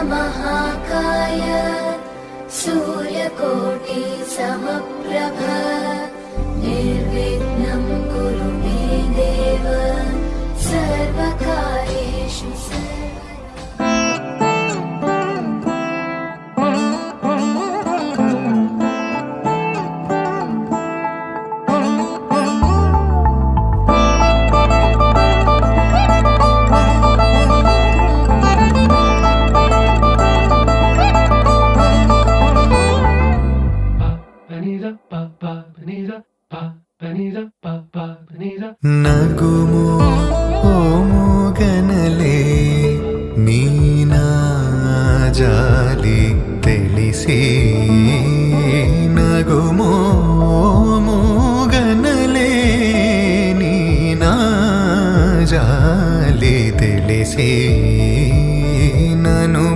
महाकाय सूर्यकोटि समप्रभ निर्विघ्नं कुरु मे देव सर्वकार्येषु నగుము ఓముగనలే నీనా జాలి తెలిసి నగుము ఓముగనలే నీనా జాలి తెలిసి నను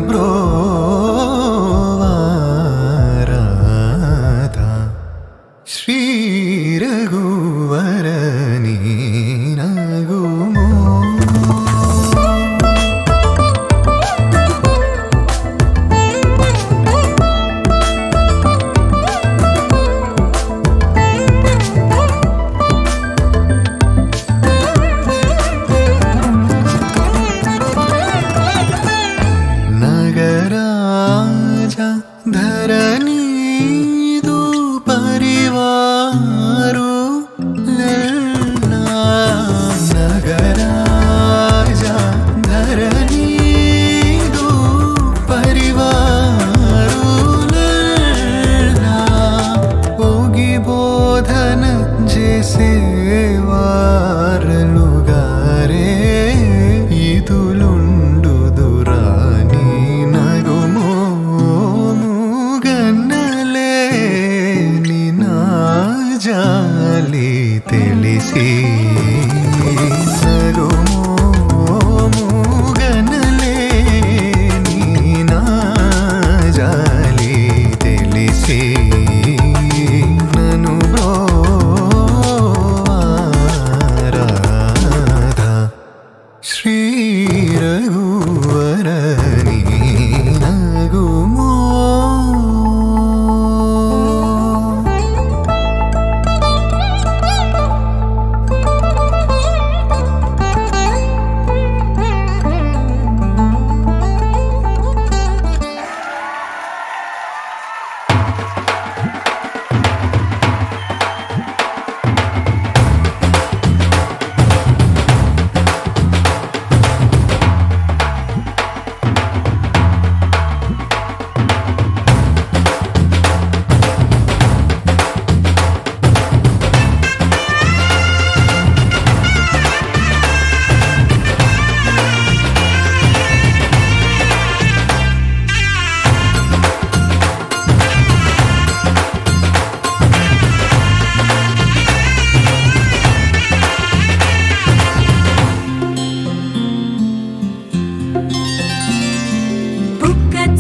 బ్రోవారాధా శ్రీ రఘువరని నగుమో నగరాజ ధరణి పరివారు నగరాజ ధరణీదు పరివారు ఓగి బోధన చేసేవారలుగారే ఇదులుండుదురాని నగుమో ముగన్నలే జాలి తెలిసి నగుమో ముగనలే నీనా జాలి తెలిసి నను బ్రోవారాధా శ్రీ రఘువరని నగుమో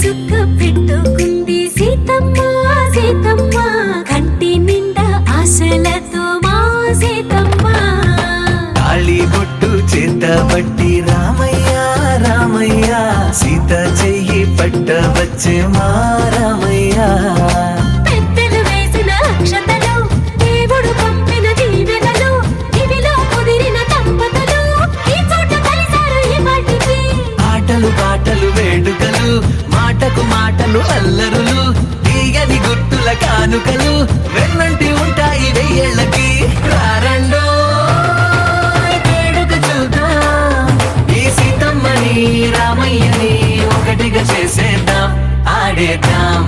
చుక్క పెట్టుకుంది సీతమ్మ సీతమ్మ కంటి నిండా ఆశలతో మా సీతమ్మ తాళి బొట్టు చేతబట్టి రామయ్య రామయ్య సీత చెయ్యి పట్ట వచ్చే మా రామయ్య పెద్దలు వేసిన అక్షతలు దేవుడు పంపిన దీవెనలు ఇవిలో కుదిరిన దంపతులు ఈ చోట కలిసారు ఈ పాటికి ఆటలు పాటలు వేడుకలు మాటకు మాటలు అల్లరులు తీయని గుర్తుల కానుకలు వెన్నంటి ఉంటాయి వెయ్యేళ్ళకి రారండో వేడుక చూద్దాం ఈ సీతమ్మని రామయ్యని ఒకటిగా చేసేద్దాం ఆడేద్దాం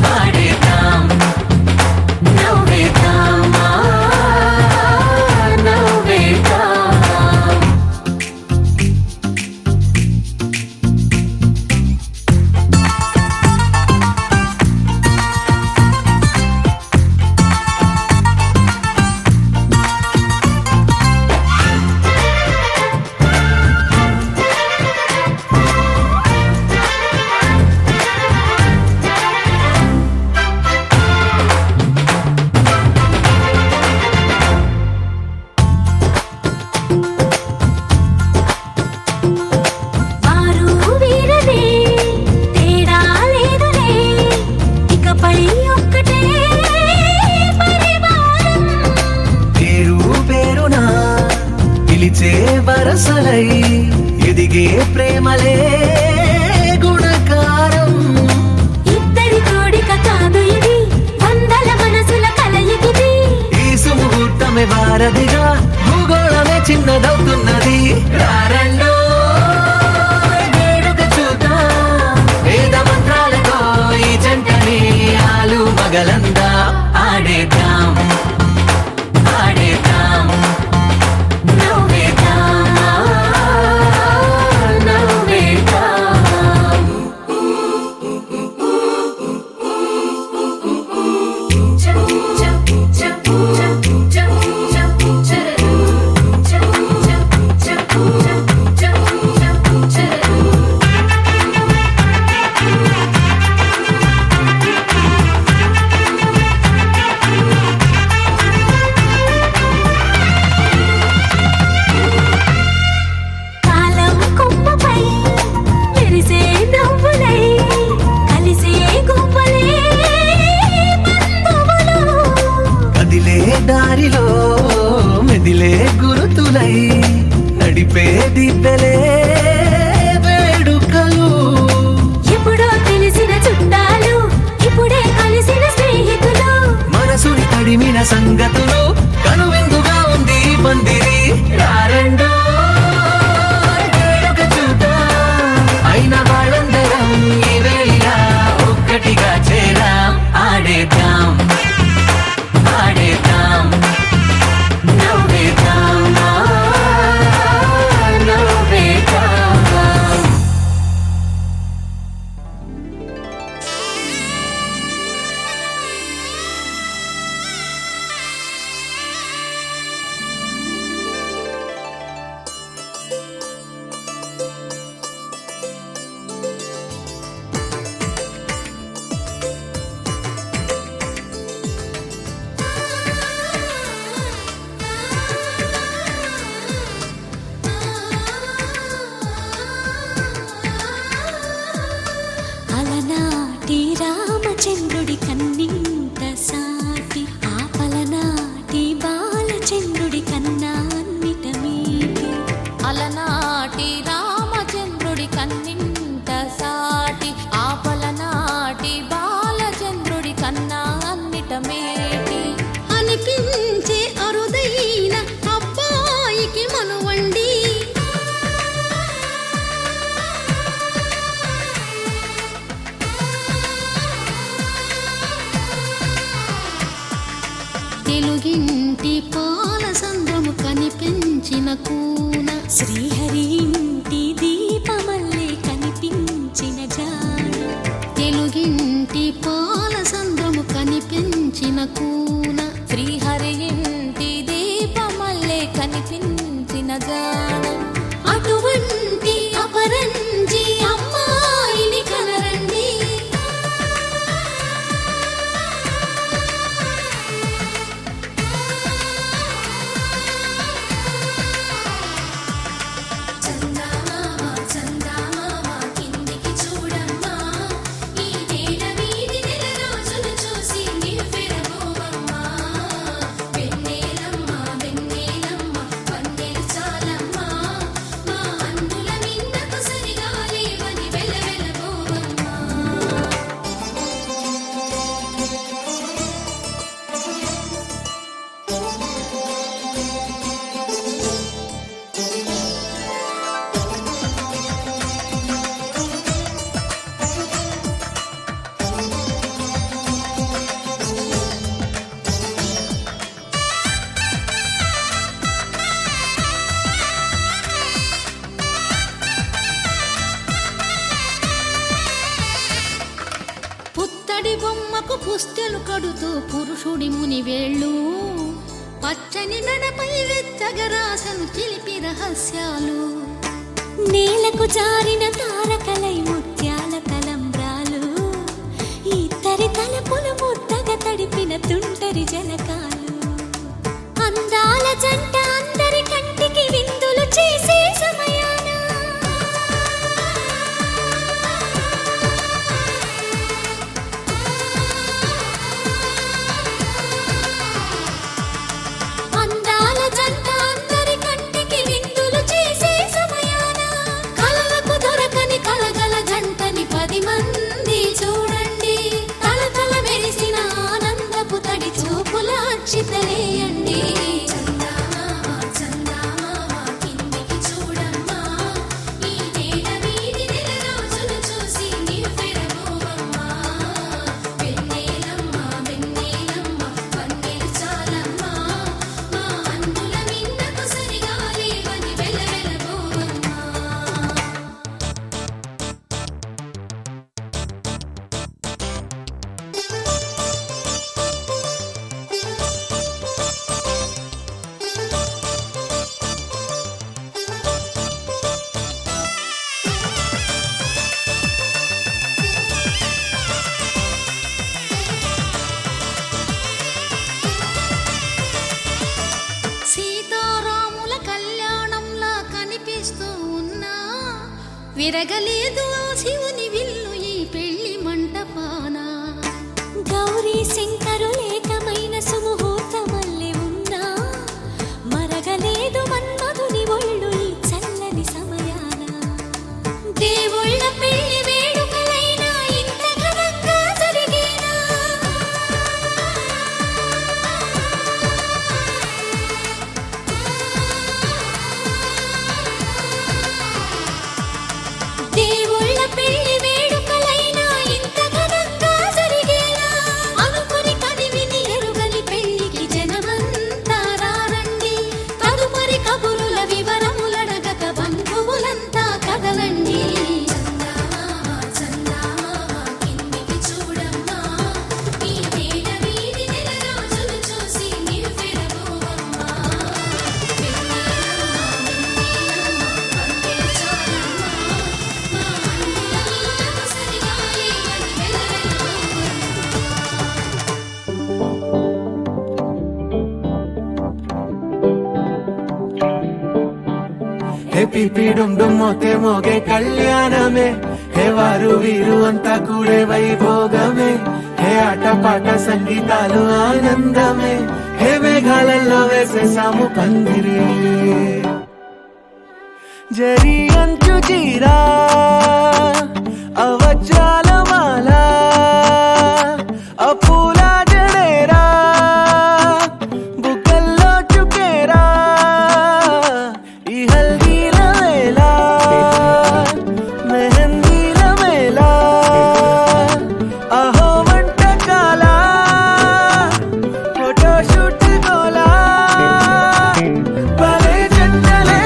పాడేద్దాం నవ్వేద్దాం నవ్వేద్దాం ఎదిగే ప్రేమలే గుణకారం. ఇద్దరి కోడిక కాదు ఇది, వందల మనసుల కలయికిది. ఈ సుముహూర్తమే వారధిగా, భూగోళమే చిన్నదవుతున్నది. రారండో వేడుక చూద్దాం, వేద మంత్రాలతో ఈ జంటని ఆలు మగలందా ఆడేద్దాం ఆడేద్దాం. నవ్వేద్దాం, నవ్వేద్దాం. కాలం కొమ్మపై మెరిసే నవ్వులై, కలిసే గువ్వలే బంధువులు. కదిలే దారిలో మెదిలే గురుతులై, నడిపే దిబ్బెలే వేడుకలు. ఎప్పుడో తెలిసిన చుట్టాలు, ఇప్పుడే కలిసిన స్నేహితులు. మనసుని తడిమిన సంగతులు, కనువిందుగా ఉంది ఈ పందిరి. రారండో వేడుక చూద్దాం, అయిన వాళ్ళందరం ఈ వేళ ఒక్కటిగా చేరాం. ఆడేద్దాం ఆడేద్దాం నవ్వేద్దాం, నవ్వేద్దాం. అలనాటి రామచంద్రుడి కన్నింత సాటి, ఆపలనాటి బాలచంద్రుడి కన్నా అన్నిట మీటి. అలనాటి రామచంద్రుడి కన్నింత సాటి, ఆపలనాటి బాలచంద్రుడి కన్నా అన్నిట మేటి. అనిపించే అరుదైన అబ్బాయికి మనువండి, తెలుగింటి పాల సంద్రము కనిపించిన కూన, శ్రీహరి ఇంటి దీపమల్లే కనిపించిన జాడ. తెలుగింటి పాల సంద్రము కనిపించిన కూన, శ్రీహరి ఇంటి దీపమల్లే కనిపించిన జాడ. అటువంటి అపరంజి అమ్మాయిని కనరండి. చందమామ చందమామ కిందికి చూడమ్మా, ఈ నేల వీధి నెల రోజులు చూసి నివ్వెరబోవమ్మా. వెన్నెలమ్మ వెన్నెలమ్మ వన్నెలు చాలమ్మా, మా అందుల మిన్నకు సరిగా లేవని వెలవెలబోవమ్మా. పుత్తడి బొమ్మకు పుస్తెలు కడుతూ పురుషుడి ముని వేళ్ళు, పచ్చని మెడపై వెచ్చగరాసను చిలిపి రహస్యాలు. నేలకు జారిన తారకలై ముత్యాల తలంబ్రాలు, ఇద్దరి తలపులు ముద్దగా తడిపిన తుంటరి జలకాలు. అందాల జంట అందరి కంటికి విందులు చేసే సమయాన, అందాల జంట అందరి కంటికి విందులు చేసే సమయాన, విరగలేదు ఆ శివుని విల్లు ఈ పెళ్లి మంటపాన. గౌరీ శంకరు ఏకమైన సుముహూర్తమల్లె ఉన్నా మరగలేదు మన్మధుని ఒళ్ళు ఈ చల్లని సమయాన. దేవుళ్ళ పెళ్లి వేడుకలైనా ఇంత ఘనంగా జరిగేనా? దేవుళ్ళ పెళ్లి వేడుకలైనా ఇంత ఘనంగా జరిగేనా? అనుకుని కదివిని ఎరుగని పెళ్లికి జనమంతా రారండి. తదుపరి కబురుల వివరములడగక బంధువులంతా కదలండి. కిందికి చూడమ్మా, ఈ నేల వీధి నెల రోజులు చూసి నివ్వెరపోవమ్మా. హే పిపి డుమ్ డుమ్ మోతే మోగే కళ్యాణమే, హే వారు వీరు అంతా కూడే వైభోగమే, హే ఆట పాట సంగీతాలు ఆనందమే, హే మేఘాలలో వేసేసాము పందిరి. జరి అంచు జీరా అవజ్రాల మాల అపూల జడేరా బుగ్గల్లో చుకేరా ఈ హల్దీల వేళ మెహందీల మేళ అహో వంటకాల ఫోటోషూట్ గోలా భలే జంటలే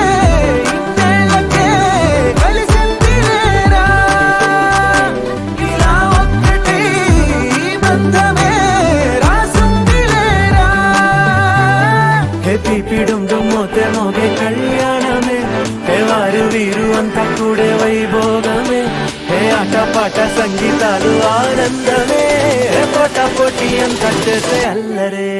ఇన్నేళ్ళకే కలిసిందిలేరా ఇలా ఒక్కటి బంధమే రాసుందిలేరా. హే పిపి డుమ్ డుమ్ మోతే మోగే కళ్యాణమే, హే వారు వీరు అంతా కూడే వైభోగమే, హే ఆట పాట సంగీతాలు ఆనందమే, హే పోటా పోటీ అంతా చేసే అల్లరే.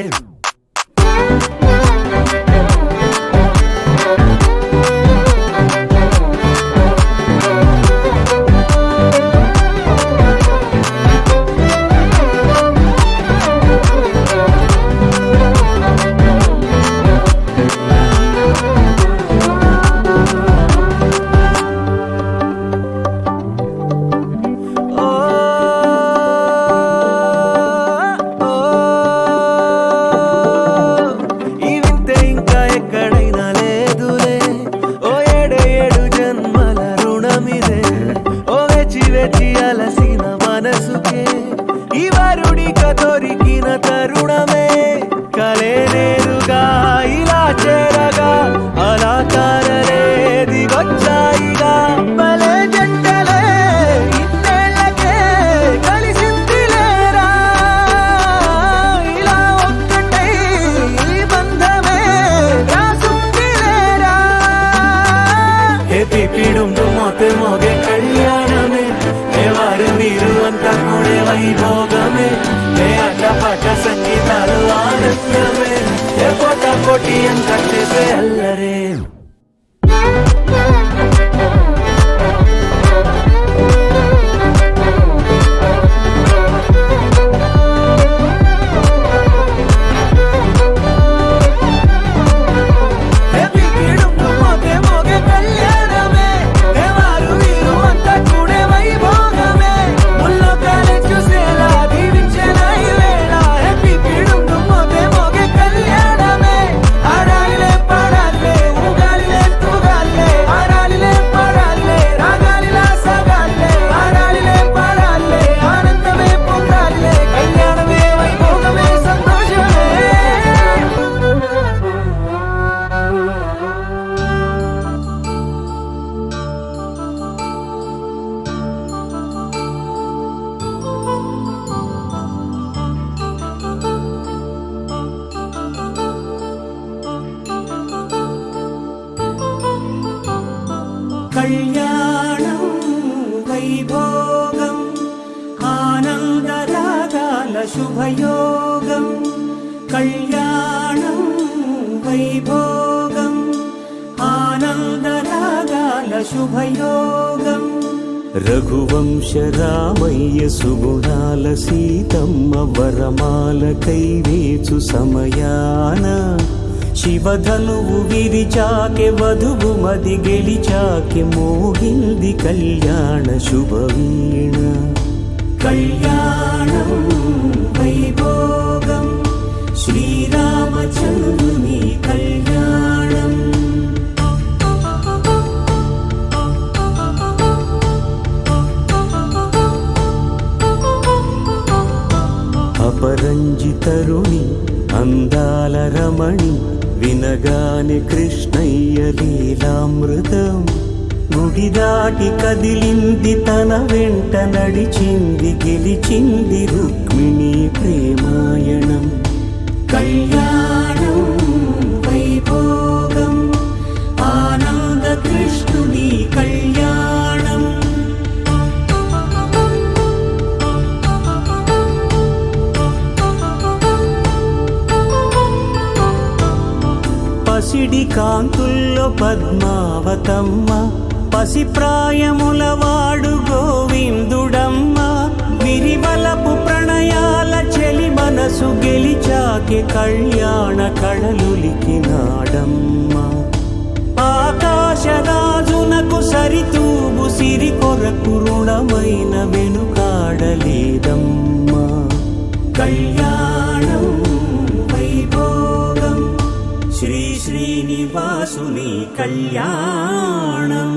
ఈ వింతే ఇంకా ఎక్కడైనా లేదులే, ఓ ఏడే ఏడు జన్మల రుణమిదే, ఓ వేచి వేచి అలసిన మనసుకే ఈ వరుడిక దొరికిన తరుణమే. కలే నేరుగా ఇలా చేరగా అలా తారలే దిగొచ్చాయిగా, భలే జంటలే ఇన్నేళ్ళకే కలిసిందిలేరా ఇలా ఒక్కటై ఈ బంధమే రాసుందిలేరా. హే పిపి డుమ్ డుమ్ మోతే మోగే కళ్యాణమే, హే వారు వీరు అంతా కూడే వైభోగమే, హే ఆట పాట సంగీతాలు ఆనందమే, హే పోటా పోటీ అంతా చేసే అల్లరే. హే పిపి డుమ్ డుమ్ మోతే మోగే కళ్యాణమే, హే వారు వీరు అంతా కూడే వైభోగమే, ముల్లోకాలే చూసేలా దీవించేలా ఈ వేళ. హే పిపి డుమ్ డుమ్ మోతే మోగే కళ్యాణమే, ఆడాలిలే పాడాలిలే ఊగాలిలే తూగాలిలే, ఆడాలిలే పాడాలిలే రాగాలిలా సాగాలిలే, ఆడాలిలే పాడాలిలే ఆనందమే పొందాలిలే, కళ్యాణమే వైభోగమే సంతోషమే. కళ్యాణం వైభోగం ఆనందరాగాల శుభయోగం, కళ్యాణం వైభోగం ఆనందరాగాల శుభయోగం రఘువంశ రామయ్య సుగుణాల సీతమ్మ వరమాల కైవేచు సమయాన శివధనువు విరిచాకె వధువు మది గెలిచాకె మోగింది కళ్యాణ శుభవీణ కళ్యాణం వైభోగం శ్రీరామచంద్రుని కళ్యాణం అపరంజి తరుణి అందాల రమణి వినగాని కృష్ణయ్య లీలామృతం గుడి దాటి కదిలింది తన వెంట నడిచింది గెలిచింది రుక్మిణి ప్రేమాయణం కళ్యాణం వైభోగం ఆనంద కృష్ణుని కళ్యాణం పసిడి కాంతుల్లో పద్మావతమ్మ పసిప్రాయముల వాడు గోవిందుడమ్మ విరివలపు ప్రణయాల చెలి మనసు గెలిచాకే కళ్యాణ కళలులికినాడమ్మ ఆకాశరాజునకు సరితూబు సిరి కొరకు రుణమైన వెనుకాడలేదమ్మ కళ్యాణం వైభోగం శ్రీ శ్రీనివాసుని కళ్యాణం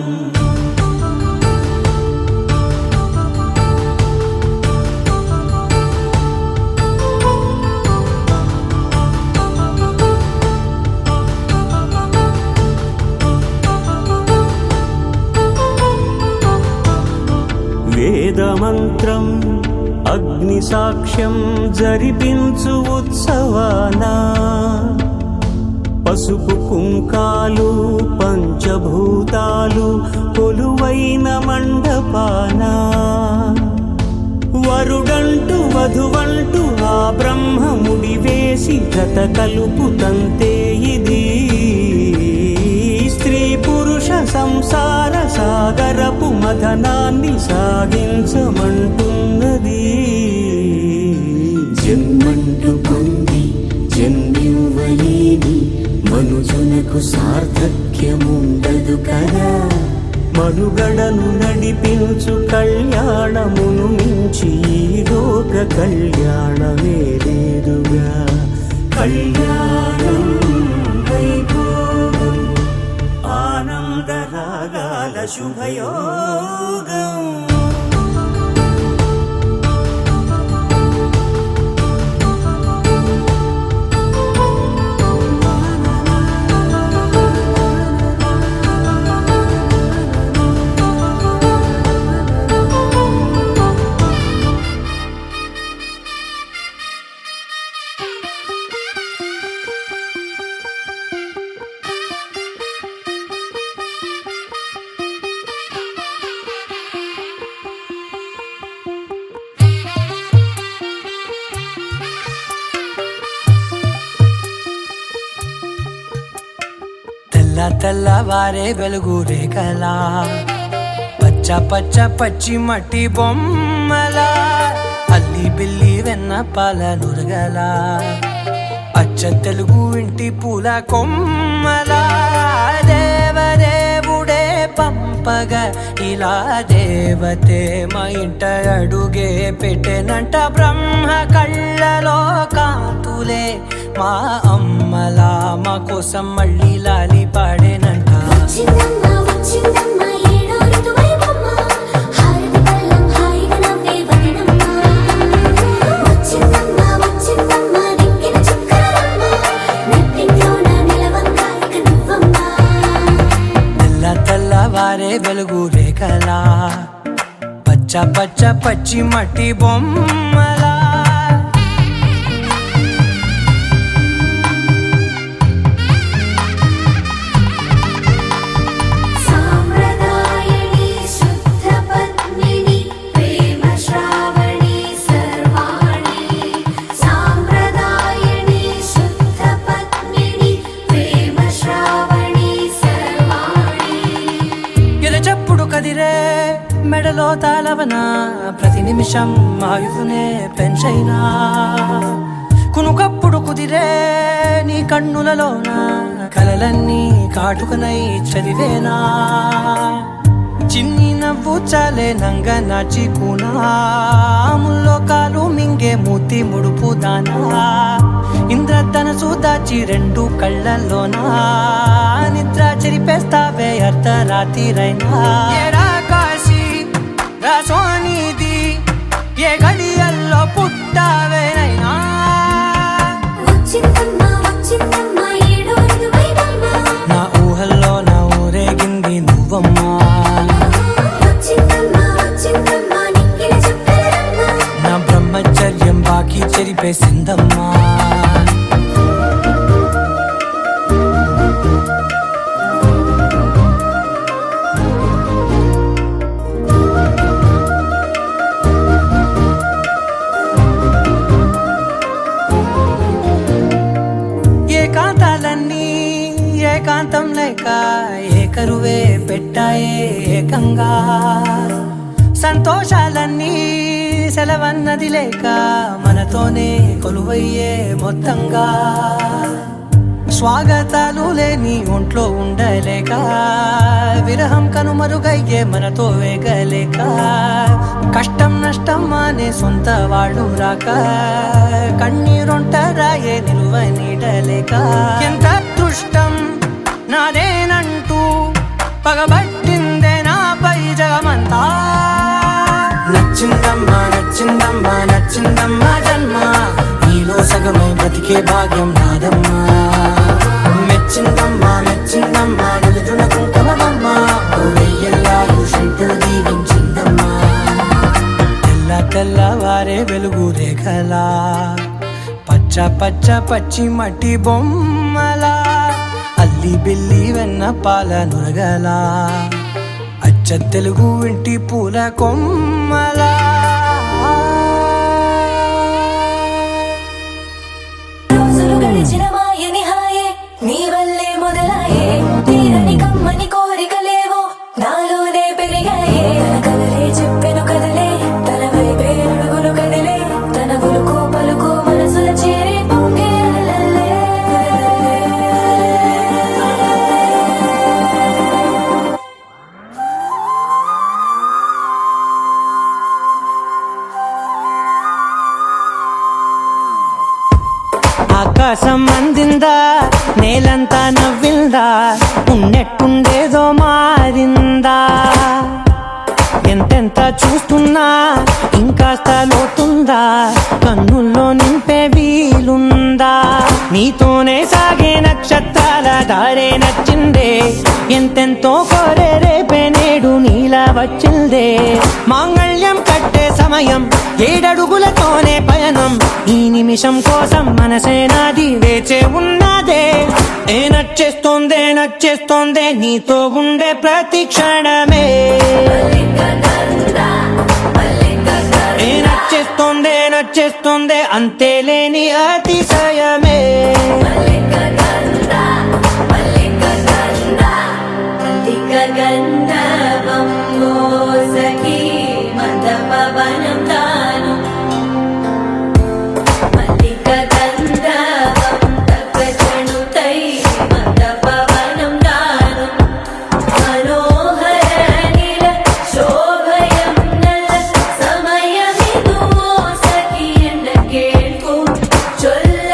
వేదమంత్రం అగ్ని సాక్ష్యం జరిపించు ఉత్సవానా పసుపు కుంకాలు పంచభూతాలు కొలువైన మండపాన వరుడంటూ వధువంటూ ఆ బ్రహ్మముడి వేసి జత కలుపుతంతే ఇది స్త్రీ పురుష సంసార సాగరపు మథనాన్ని సాగించమంటున్నది జన్మంటూ పొంది జన్మివ్వలేని మనుజునకు సార్థక్యముండదు కదా మనుగడను నడిపించు కళ్యాణమును మించి ఈ లోక కళ్యాణమే లేదుగా కళ్యాణం వైభోగం ఆనందరాగాల శుభయోగం తెల్లవారే వెలుగు రేఖలా పచ్చ పచ్చ పచ్చి మట్టి బొమ్మలా అల్లి బిల్లి వెన్న పాల నురగలా అచ్చ తెలుగు ఇంటి పూల కొమ్మలా దేవదేవుడే పంపగా ఇలా దేవతే మా ఇంట అడుగే పెట్టెనంట బ్రహ్మ కళ్ళలో కాంతులే మా అమ్మలా మా కోసం మళ్ళీ లాలి పాడేనంట వచ్చిందమ్మ వచ్చిందమ్మ ఏడో ఋతువైవమ్మ హారతి పళ్ళం హాయిగా నవ్వే వదనమ్మ వచ్చిందమ్మ వచ్చిందమ్మ దిక్కిన చుక్కలమ్మ నెట్టింట్లోన నిలవంగా ఇక నువ్వమ్మ తెల్లవారే వెలుగు రేఖలా పచ్చ పచ్చ పచ్చి మట్టి బొమ్మలా సాంప్రదాయని శుద్ధ పద్మిని ప్రేమ శ్రావణి సర్వాణి సాంప్రదాయని శుద్ధ పద్మిని ప్రేమ శ్రావణి సర్వాణి ఎప్పుడు కదిరే మెడలో తాళవన ప్రతి నిమిషం ఆయుధునే పెంచైనా కునుకప్పుడు కుదిరే నీ కన్నులలోన కలలన్నీ కాటుకనై చదివేనా చిన్ని నవ్వు చాలే నంగ నాచి కూనాముల్లో కాలు మింగే మూతి ముడుపు దానా ఇంద్రధనసు దాచి రెండు కళ్ళల్లోనా నిద్ర చెరిపేస్తావే అర్ధరాత్రిరైనా ఏరా కాశీ రా సోనిది ఏ గడియల్లో పుట్టావేనైనా వచ్చిందమ్మా ఏడో ఇరువైవమ్మ నా ఊహల్లో నా ఊరేగింది నువ్వమ్మా వచ్చిందమ్మా నిక్కిన చుక్కలమ్మ నా బ్రహ్మచర్యం బాకీ చెరిపేసిందమ్మా ఏకాంతాలన్నీ ఏకాంతం లేక ఏకరువే పెట్టాయే ఏకంగా సంతోషాలన్నీ సెలవన్నది లేక మనతోనే కొలువయ్యే మొత్తంగా స్వాగతాలు లేని ఒంట్లో ఉండలేక విరహం కనుమరుగయ్యే మనతో వేగలేక కష్టం నష్టం అనే సొంత వాళ్ళు రాక కన్నీరొంటరాయే నిలువ నీడలేక ఎంత అదృష్టం నాదేనంటూ పగబట్టిందే నాపై జగమంతా నచ్చిందమ్మా నచ్చిందమ్మా నచ్చిందమ్మా జన్మ నీలో సగమై బ్రతికే భాగ్యం నాదమ్మా మెచ్చిందమ్మా మెచ్చిందమ్మా నిలుతున్న కుంకుమమ్మా వెయ్యల్లాలు శంకరు దీవించిందమ్మా తెల్ల తెల్లవారే వెలుగు రేఖలా పచ్చ పచ్చ పచ్చి మట్టి బొమ్మలా అల్లి బిల్లి వెన్న పాల నురగలా అచ్చ తెలుగు ఇంటి పూల కొమ్మలా రోజులు గడిచిన మాయని హాయే నీ వల్లే మొదలాయే తీరని కమ్మని కోరికలేవో నాలోనే పెరిగాయే తన కలలే చెప్పెను కదలే తన వైపే అడుగులు కదిలే తన గులుకు పలుకు మనసుల చేరి పొంగే అలలే. ఆకాశం అందిందా నేలంతా నవ్విందా ఉన్నట్టుండేదో మారిందా ఎంతెంత చూస్తున్నా ఇంకాస్త లోతుందా కన్నుల్లో నింపే వీలుందా నీతోనే సాగే నక్షత్రాల దారే నచ్చిందే ఎంతెంతో కోరే రేపే నేడు నీలా వచ్చిందే మాంగళ్యం కట్టే సమయం ఏడడుగులతోనే పయనం ఈ నిమిషం కోసం మనసే నాది వేచే ఉన్నదే ఏ నచ్చేస్తోందే నచ్చేస్తోందే నీతో ఉండే ప్రతి క్షణమే ఏ నచ్చేస్తోందే నచ్చేస్తోందే అంతేలేని అతిశయమే సమయమిదు సఖి ఎండ కేಳ್ಕು ಚೊಲ್ಲ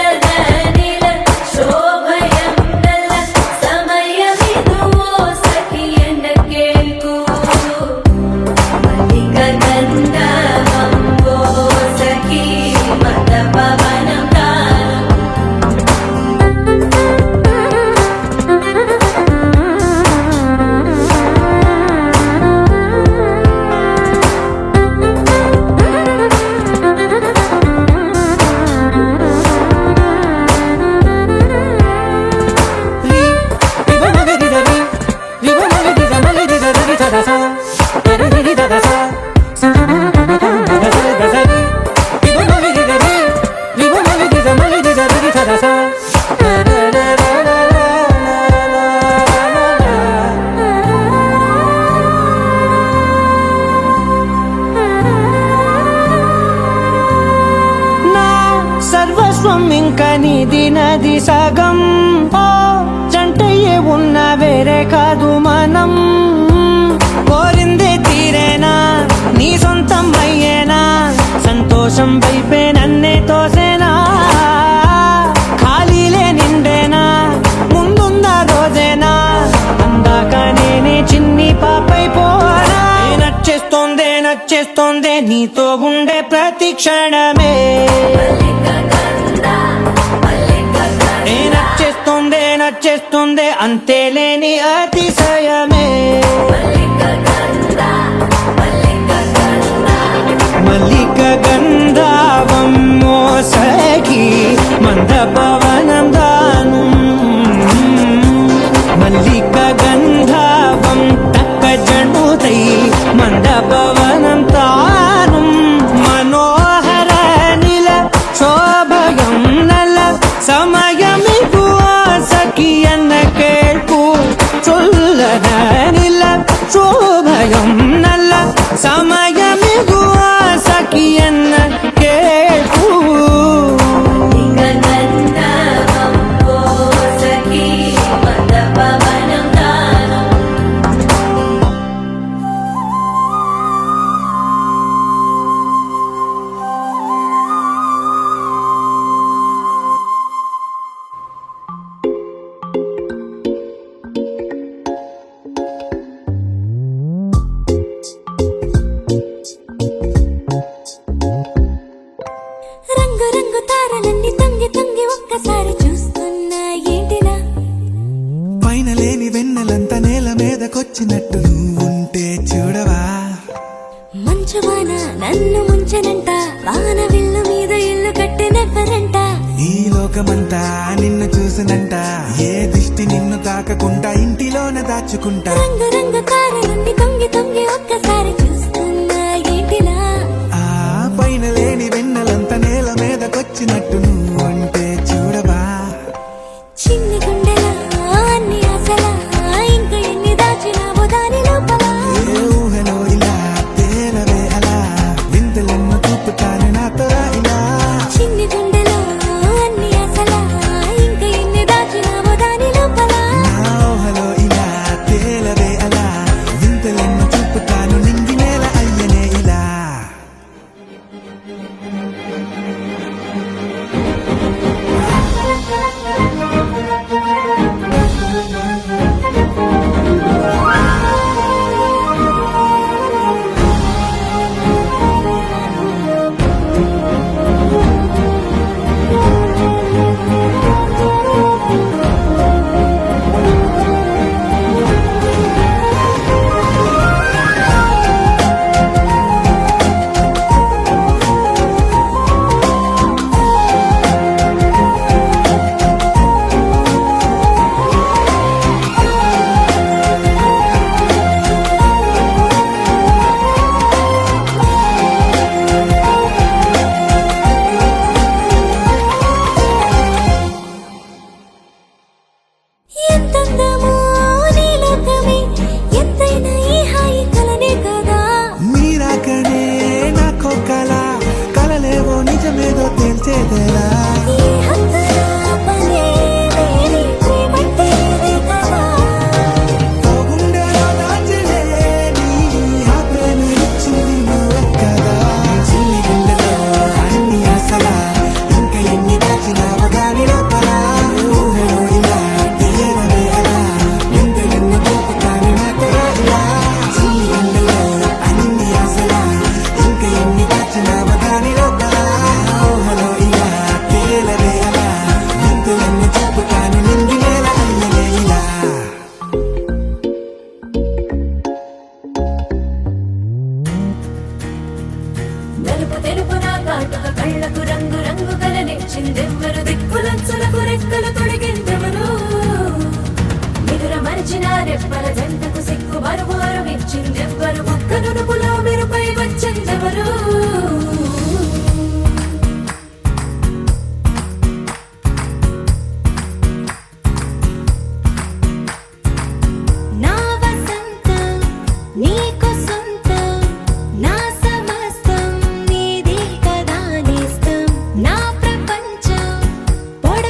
నీది నది సగం ఓ జంటయ్యే ఉన్న వేరే కాదు మనం కోరిందే తీరేనా నీ సొంతం అయ్యేనా సంతోషం వైపే నన్నే తోసేనా ఖాళీలే నిండేనా ముందుందా రోజేనా అందాక నేనే చిన్ని పాపైపోనా నచ్చేస్తోందే నీతో ఉండే ప్రతి క్షణమే నచ్చేస్తోందే అంతేలేని అతిశయమే మల్లిక గంధావం మోసగి మంద పవనం దాను మల్లిక గంధావం తక్క జణుదై మంద పవనం తాను మనోహర నిల శోభయం నల సమయమిగు సఖియన్న కేൾకు చొల్లన నిల శోభయం నల్ల సమయమిగు సఖియన్న కేൾకు రంగు రంగు తారలన్నీ తొంగి తొంగి ఒక్కసారి చూస్తున్నా ఏంటిలా పైన లేని వెన్నెలంతా నేల మీదకొచ్చినట్టు నువ్వుంటే చూడవా మంచువాన నన్ను ముంచనంట వాన విల్లు మీద ఇల్లు కట్టినెవ్వరంట ఈ లోకమంతా నిన్ను చూసినంట ఏ దిష్టి నిన్ను తాకకుండా ఇంటిలోన దాచుకుంటా రంగు రంగు తారలన్నీ తొంగి తొంగి ఒక్కసారి చూస్తున్నా ఏంటిలా ఆ పైన లేని వెన్నెలంతా నేల మీదకొచ్చినట్టు నువ్వుంటే చూడవా చిన్ని గుండెలా అన్ని ఆశలా ఇంకా ఎన్ని దాచినావో దాని లోపల ఏ ఊహలో ఇలా తేలవే అలా వింతలెన్నో చూపుతాను నాతో రా ఇలా చిన్ని గుండెలో అన్ని ఆశలా ఇంకా ఎన్ని దాచినావో దాని లోపల నా ఊహలో ఇలా తేలవే అలా వింతలెన్నో చూపుతాను నింగి నేల అయ్యనే ఇలా ఎంతందమో నీ లోకమే ఎంతైనా ఈ హాయి కలనే కదా మీరాకనే నాకో కలలేవో నిజమేదో తేల్చేదేలా ఈ హద్దులా పనే లేని ప్రేమంటే ఇదే కదా ఓ గుండెలో దాచలే నీ ఆ ప్రేమ ఇచ్చింది నువ్వే కదా చిన్ని గుండెలో అన్ని ఆశలా ఇంకా ఎన్ని దాచినావో దాని లోపల ఊహలో ఇలా తేలవే అలా వింతలెన్నో చూపుతాను నాతో రా ఇలా చిన్ని గుండెలో అన్ని ఆశలా ఇంకా ఎన్ని దాచినావో దాని లోపల ఊహలో ఇలా తేలవే అలా వింతలెన్నో చూపుతాను నింగి నేల అయ్యనే ఇలా నలుపు తెలుపున కాటుక కళ్ళకు రంగు రంగు కలనిచ్చిందెవ్వరు దిక్కులంచులకు రెక్కలు తొడిగిందెవరు నిదుర మరిచిన రెప్పల జంటకు సిగ్గు మరుమారు ఇచ్చిందెవ్వరు ఒక్క నునుపులో మెరుపై వచ్చిందెవరు నా వసంతం నీకు సొంతం నా సమస్తం నీది కదా నేస్తం నా ప్రపంచం పొడ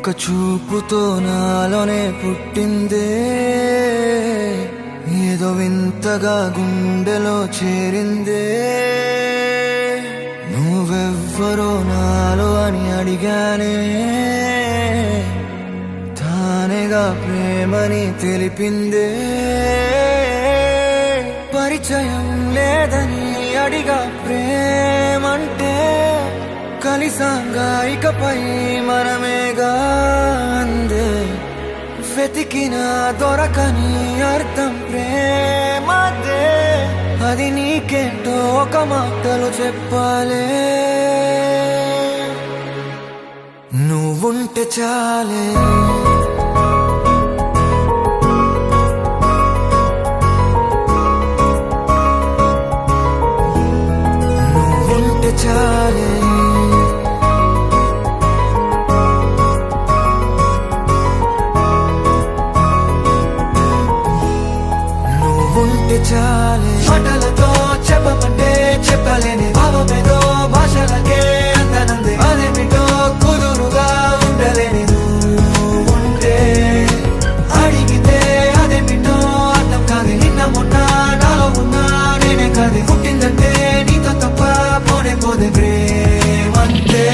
ఒక్క చూపుతో నాలోనే పుట్టిందే ఏదో వింతగా గుండెలో చేరిందే నువ్వెవ్వరో నాలో అని అడిగానే తానేగా ప్రేమని తెలిపిందే పరిచయం లేదని అడిగా ప్రేమంటే కలిసాంగా ఇకపై మనమేగా అందే వెతికిన దొరకని అర్థం ప్రేమదే అది నీకేంటో ఒక మాటలు చెప్పాలే నువ్వుంటే చాలే నువ్వుంటే చాలే నువ్వుంటే చాలే మాటలతో చెప్పమంటే చెప్పలేని భావమేదో భాషలకే అందనంది అదేమిటో కుదురుగా ఉండలేని నువ్వుంటే అడిగితే అదేమిటో అర్థం కాదు నిన్న మొన్న నాలో ఉన్నా నేనే కాదు పుట్టిందంటే నీతో తప్ప పోనే పోదే ప్రేమంతే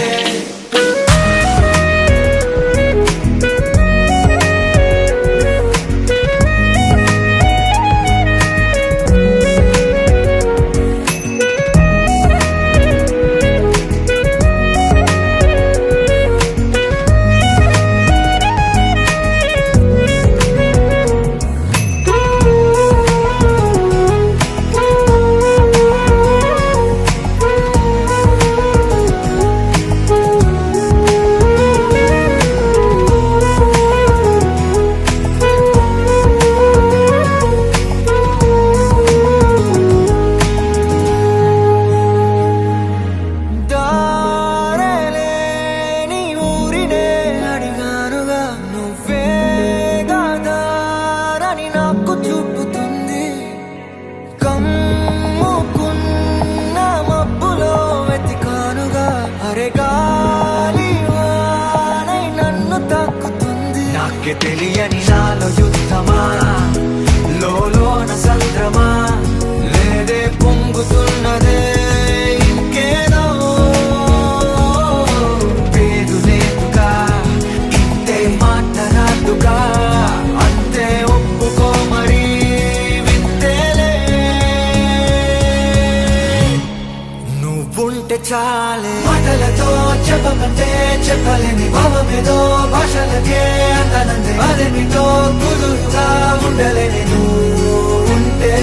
తెలియని నాలో యుద్ధమా లోన సంద్రమా లేదే పొంగుతున్నదే ఇంకేదో పేరు లేదుగా ఇంతే మాట్లాడుగా అంతే ఒప్పుకో మరి వింతేలే నువ్వుంటే చాలే మాటలతో చెప్పమంటే చెప్పలేని భావమేదో భాషలకే అందనందే అదేమిటో కుదురుగా ఉండలేని నువ్వుంటే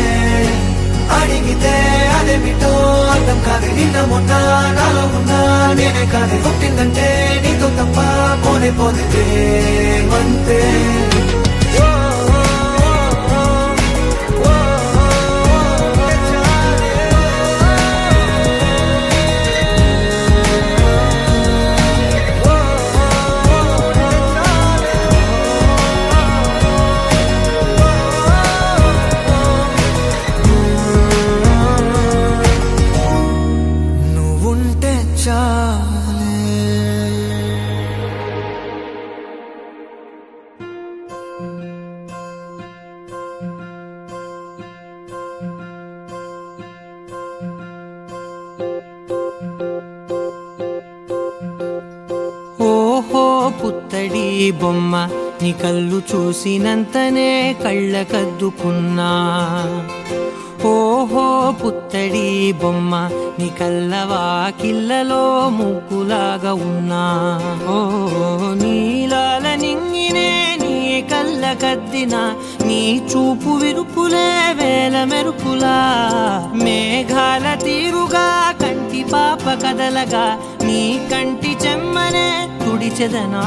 అడిగితే అదేమిటో అర్థం కాదు నిన్న మొన్న నాలో ఉన్నా నేనే కాదు పుట్టిందంటే నీతో తప్ప పోనే పోతే ప్రేమంతే పుత్తడి బొమ్మ నీ కళ్ళు చూసినంతనే కళ్ళకద్దుకున్నా ఓహో పుత్తడి బొమ్మ నీ కళ్ళవాకిళ్ళలో ముగ్గులాగా ఉన్నా ఓ నీలాల నింగినే నీ కళ్ళకద్దిన నీ చూపు విరుపులే వేల మెరుపులా మేఘాల తీరుగా కంటి పాప కదలగా నీ కంటి చెమ్మనే తుడిచెదనా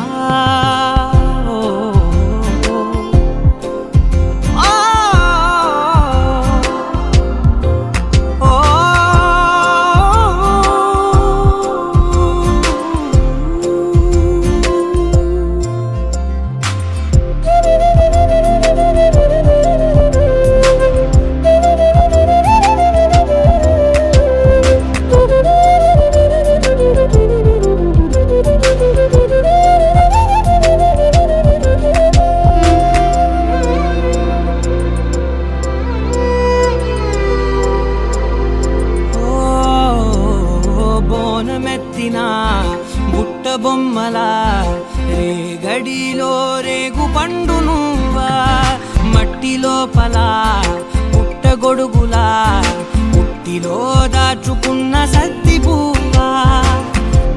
పాపలా పుట్టగొడుగులా పుట్టిలో దాచుకున్న సత్తి పువ్వా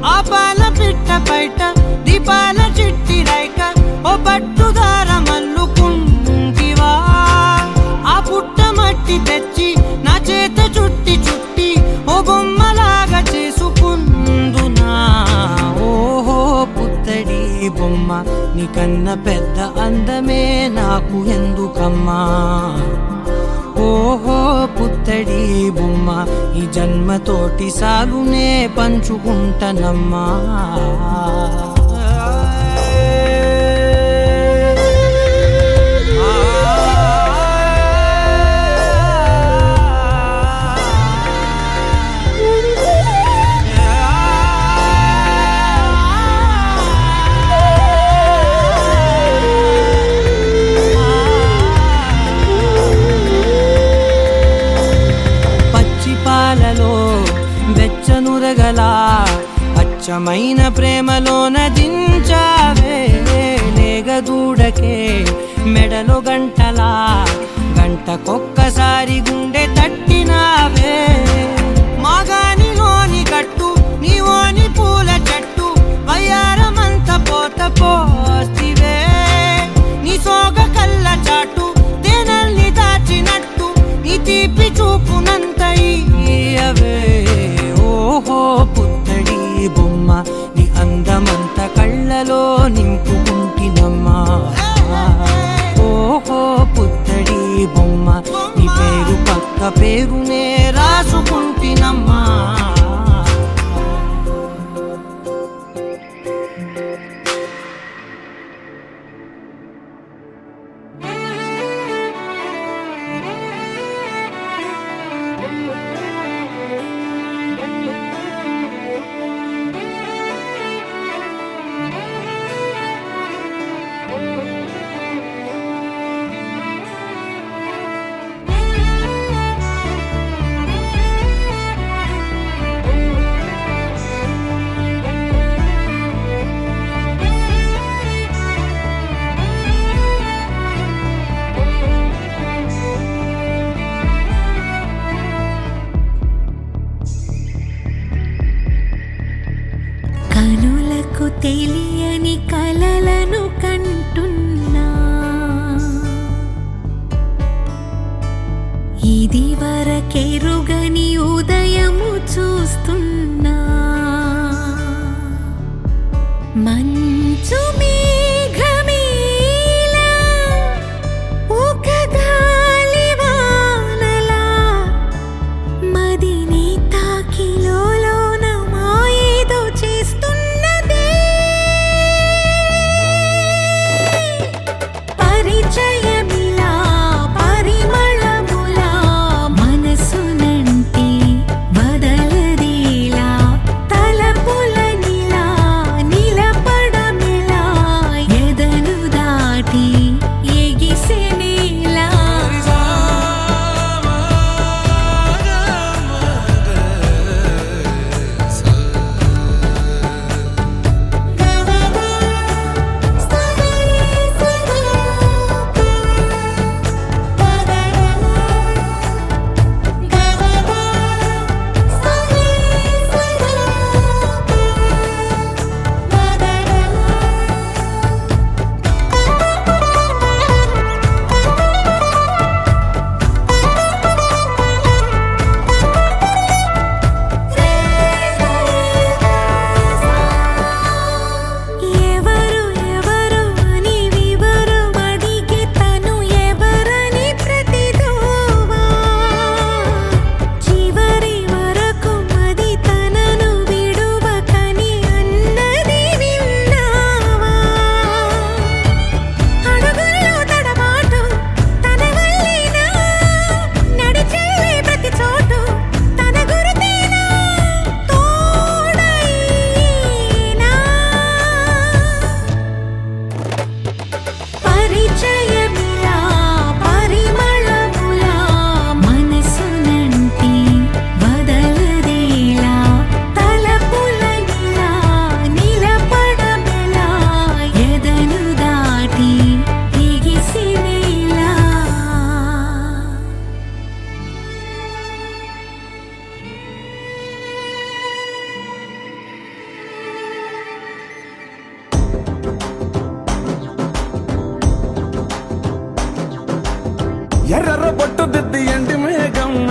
ఆ పాల పిట్ట బయట దీపాల చిట్టి రైక ఓ పట్టుదార మల్లుకుంటివా ఆ పుట్ట మట్టి తెచ్చి నా చేత చుట్టి చుట్టి ఓ బొమ్మలాగా చేసుకుందునా ఓహో పుత్తడి బొమ్మ నీకన్న పెద్ద అందమే నాకు ఎందుకమ్మా ఓహో పుత్తడి బొమ్మ ఈ జన్మతోటి సాగునే పంచుకుంటనమ్మా పాలలో వెచ్చనురగలా అచ్చమైన ప్రేమలోన దించావే లేగదూడకే మెడలో గంటలా గంటకొక్కసారి గుండె తట్టినావే మాగానిలోని గట్టు నీవోని పూల చెట్టు వయ్యారమంత పోత పోస్తివే నీ సోగ కళ్ళ చాటు తేనల్ని దాచినట్టు నీ తీపి చూపునంత ఇయ్యవే ఓహో పుత్తడి బొమ్మ నీ అందమంత కళ్ళలో నింపుకుంటినమ్మా ఓహో పుత్తడి బొమ్మ నీ పేరు పక్క పేరునే రాసుకుంటినమ్మా కనులకు తెలియని కలలను కంటున్నా ఇది వరకెరుగని ఉదయము చూస్తున్నా మంచు మేఘమేలా ఒక గాలివానలా మదిని తాకిలోన మాయేదో చేస్తున్నదే పరిచయమిలా పరిమళములా మనసునంటి వదలదేలా తలపులనిలా నిలపడమే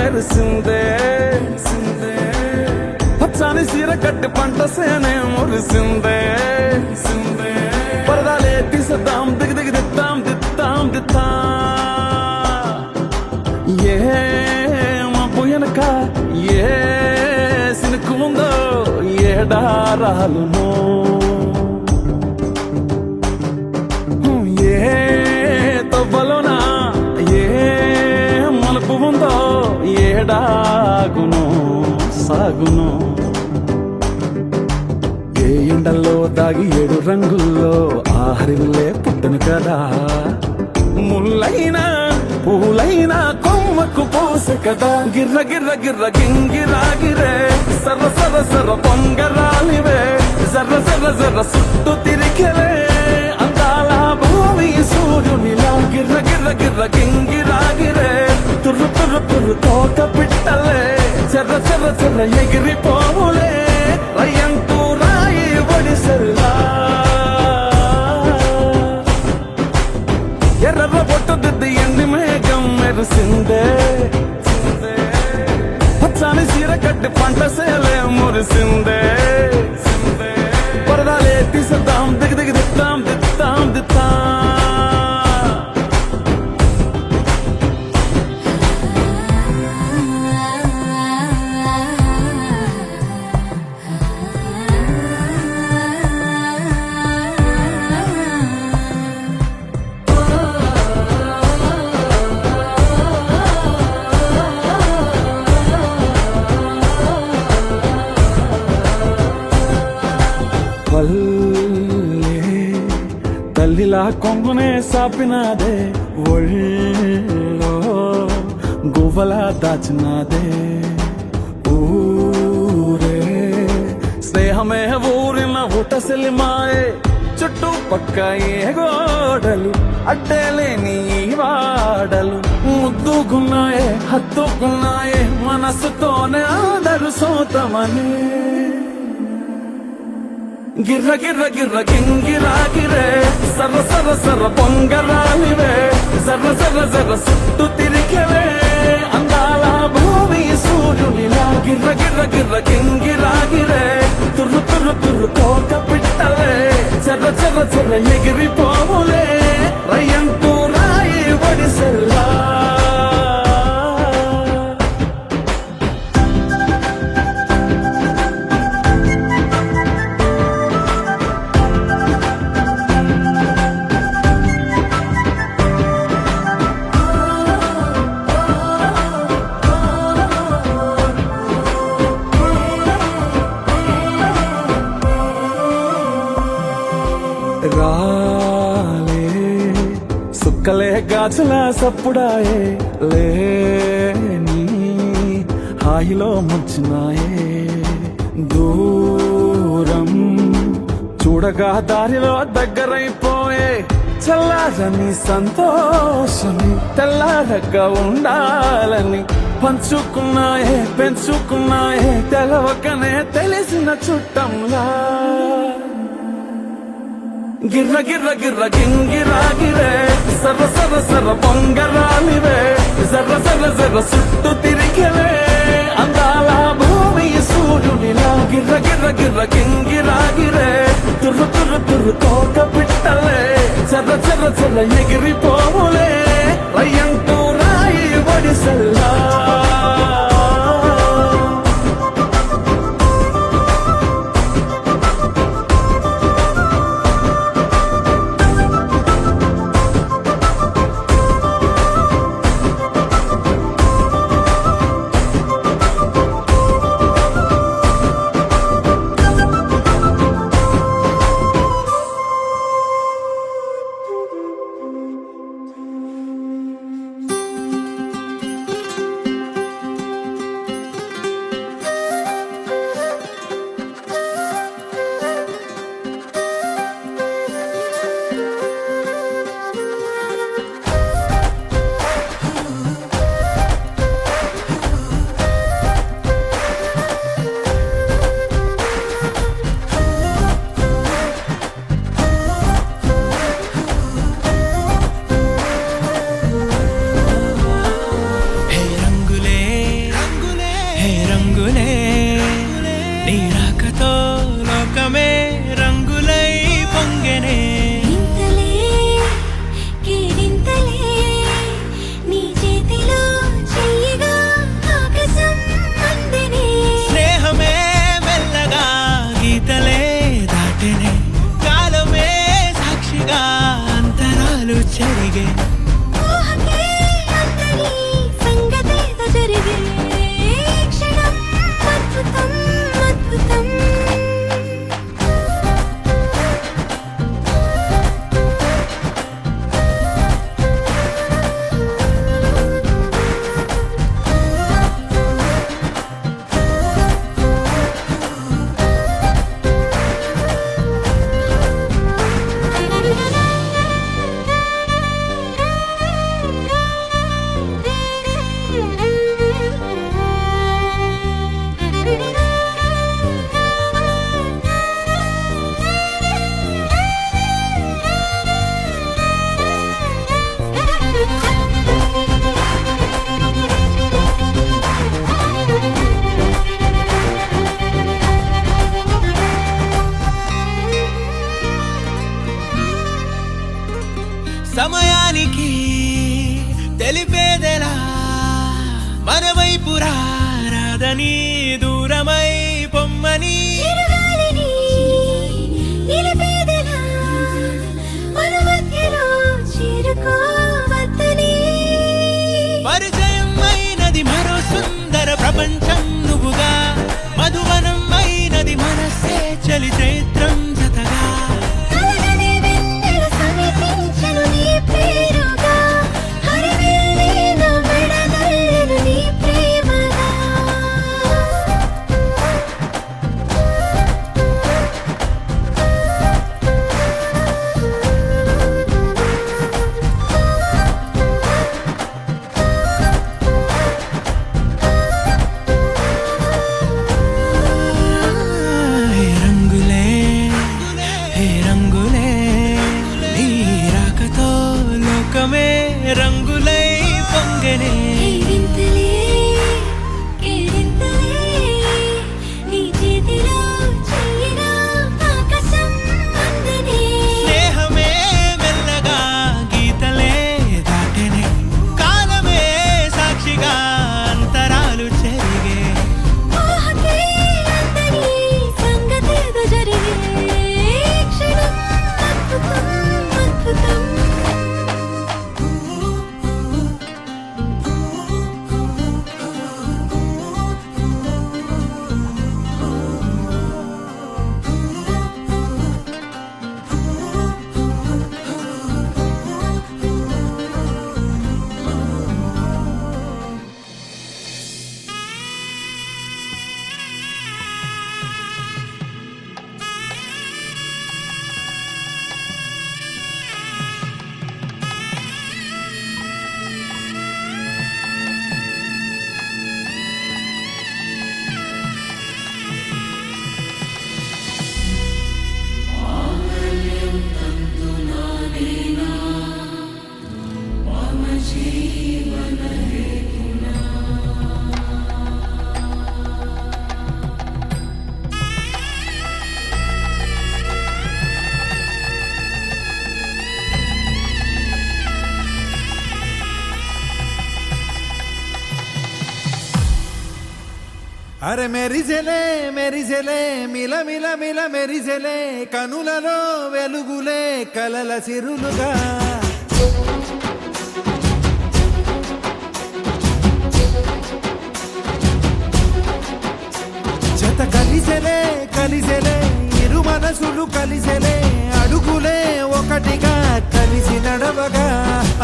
మెరిసిందే పచ్చాని సీర కట్టి పంట సేనే మురిసిందే పరదాలే తీసేద్దాం దిగి దిగి దిత్తాం దిత్తాం దిత్తా ఏ మబ్బు వెనక ఏ సినుకు ఉందో ఏడారాలునో ఏ తవ్వలోనా ఏ మలుపు ఉందో ఏడాగునో సాగునో ఏ ఎండల్లో దాగి 7 రంగుల్లో ఆహరివులే పుట్టను కదా ముల్లైనా పూలైనా కొమ్మకు పోసె కదా గిర్ర గిర్ర గిర్ర గింగిరాగిరే సర్ర సర్ర సర్ర పొంగరాలివే జర్ర జర్ర జర్ర సుట్టు తిరిగలే అందాల భూమి సూర్యునిలా గిర్ర గిర్ర గిర్ర గింగిరాగిరే తుర్రు తుర్రు తుర్రు తోట పిట్టలే చెర్ర చెర్ర చెర్ర ఎగిరిపోవులే రయ్యంటూ రాయి ఒడిసెల్లా ఎర్ర బొట్టు దిద్ది ఎండి మేఘం మెరిసిందే పచ్చాని సీర కట్టి పంట సేలే మురిసిందే పరదాలే తీసేద్దాం దిగి దిగి దిత్తాం దిత్తాం దిత్తా తల్లిలా కొంగునే సాపినాదే ఒళ్ళో గువ్వలా దాచినాదే ఊరే స్నేహమే ఊరిన ఊటసెలిమాయే చుట్టూ పక్క ఏ గోడలు అడ్డేలేని వాడలు ముద్దుకున్నాయే హత్తుకున్నాయే మనసుతోనే ఆడరు సోతమనే గిర్ర గిర్ర గిర్ర గింగిరాగిరే సర్ర సర్ర సర్ర పొంగరాలివే జర్ర జర్ర జర్ర సుట్టు తిరిగలే అందాల భూమి సూర్యునిలా గిర్ర గిర్ర గిర్ర గింగిరాగిరే తుర్రు తుర్రు తుర్రు తోట పిట్టలే చెర్ర చెర్ర చెర్ర ఎగిరిపోవులే రయ్యంటూ రాయి ఒడిసెల్లా రాలే సుక్కలే గాజుల సప్పుడాయే లేని హాయిలో ముంచినాయే దూరం చూడగా దారిలో దగ్గరైపోయే చల్లారని సంతోషమి తెల్లారగా ఉండాలని పంచుకున్నాయే పెంచుకున్నాయే తెలవకనే తెలిసిన చుట్టంలా గిర్ర గిర్ర గిర్ర గింగిరాగిరే సర్ర సర్ర సర్ర పొంగరాలివే జర్ర జర్ర జర్ర సుట్టు తిరిగలే అందాల భూమి సూర్యునిలా గిర్ర గిర్ర గిర్ర గింగిరాగిరే తుర్రు తుర్రు తుర్రు తోట పిట్టలే చెర్ర చెర్ర చెర్ర ఎగిరిపోవులే రయ్యంటూ రాయి ఒడిసెల్లా కాదని దూరమై పొమ్మని చిరుగాలిని నిలిపేదెలా మన మధ్యలో చేరుకోవద్దని పరిచయం అయినది మరో సుందర ప్రపంచం నువ్వుగా మధువనం అయినది మనస్సే చలి చైత్రం జతగా కలగనే వెన్నెల సమీపించను నీ పేరుగా హరివెల్లి నా మెడనల్లను నీ ప్రేమగా హే రంగులే హే రంగులే నీ రాకతో లోకమే రంగులై పొంగనే వింతలే కేరింతలే నీ చేతిలో చెయ్యగా ఆకాశం అందనే స్నేహమే మెల్లగా గీతలే దాటెనే కాలమే సాక్షిగా అంతరాలు చెరిగే ఊహకే అందని సంగతేదో జరిగే క్షణం అద్భుతం అద్భుతం అరే మెరిసెలే మెరిసెలే మిల మిల మిల మెరిసెలే కనులలో వెలుగులే కలల సిరులుగా జత కలిసెలే కలిసెలే ఇరు మనసులు కలిసెలే అడుగులే ఒకటిగా కలిసి నడవగా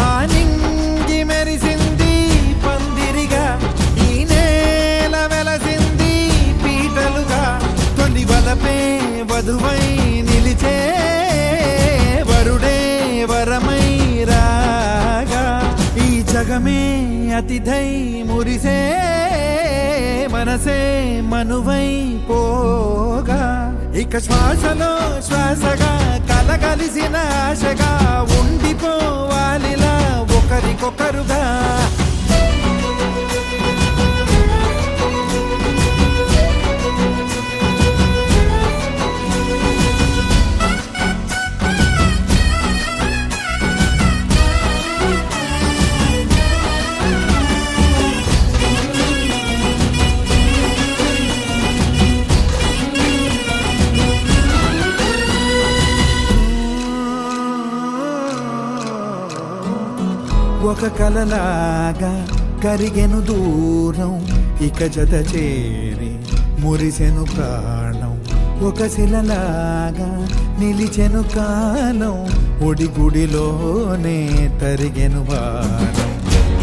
ఆ నింగి మెరిసింది పందిరిగా ఈ నేల వెలసింది పీటలుగా తొలి వలపే వధువై నిలిచే వరుడే వరమై రాగా ఈ జగమే అతిథై మురిసే మనసే మనువై పోగా ఇక శ్వాసలో శ్వాసగా కలగలిసిన ఆశగా ఉండిపోవాలిలా ఒకరికొకరుగా ఒక కలలాగా కరిగెను దూరం ఇక జత చేరి మురిసెను ప్రాణం ఒక శిలలాగా నిలిచెను కాలం ఒడిగుడిలోనే తరిగెను వారం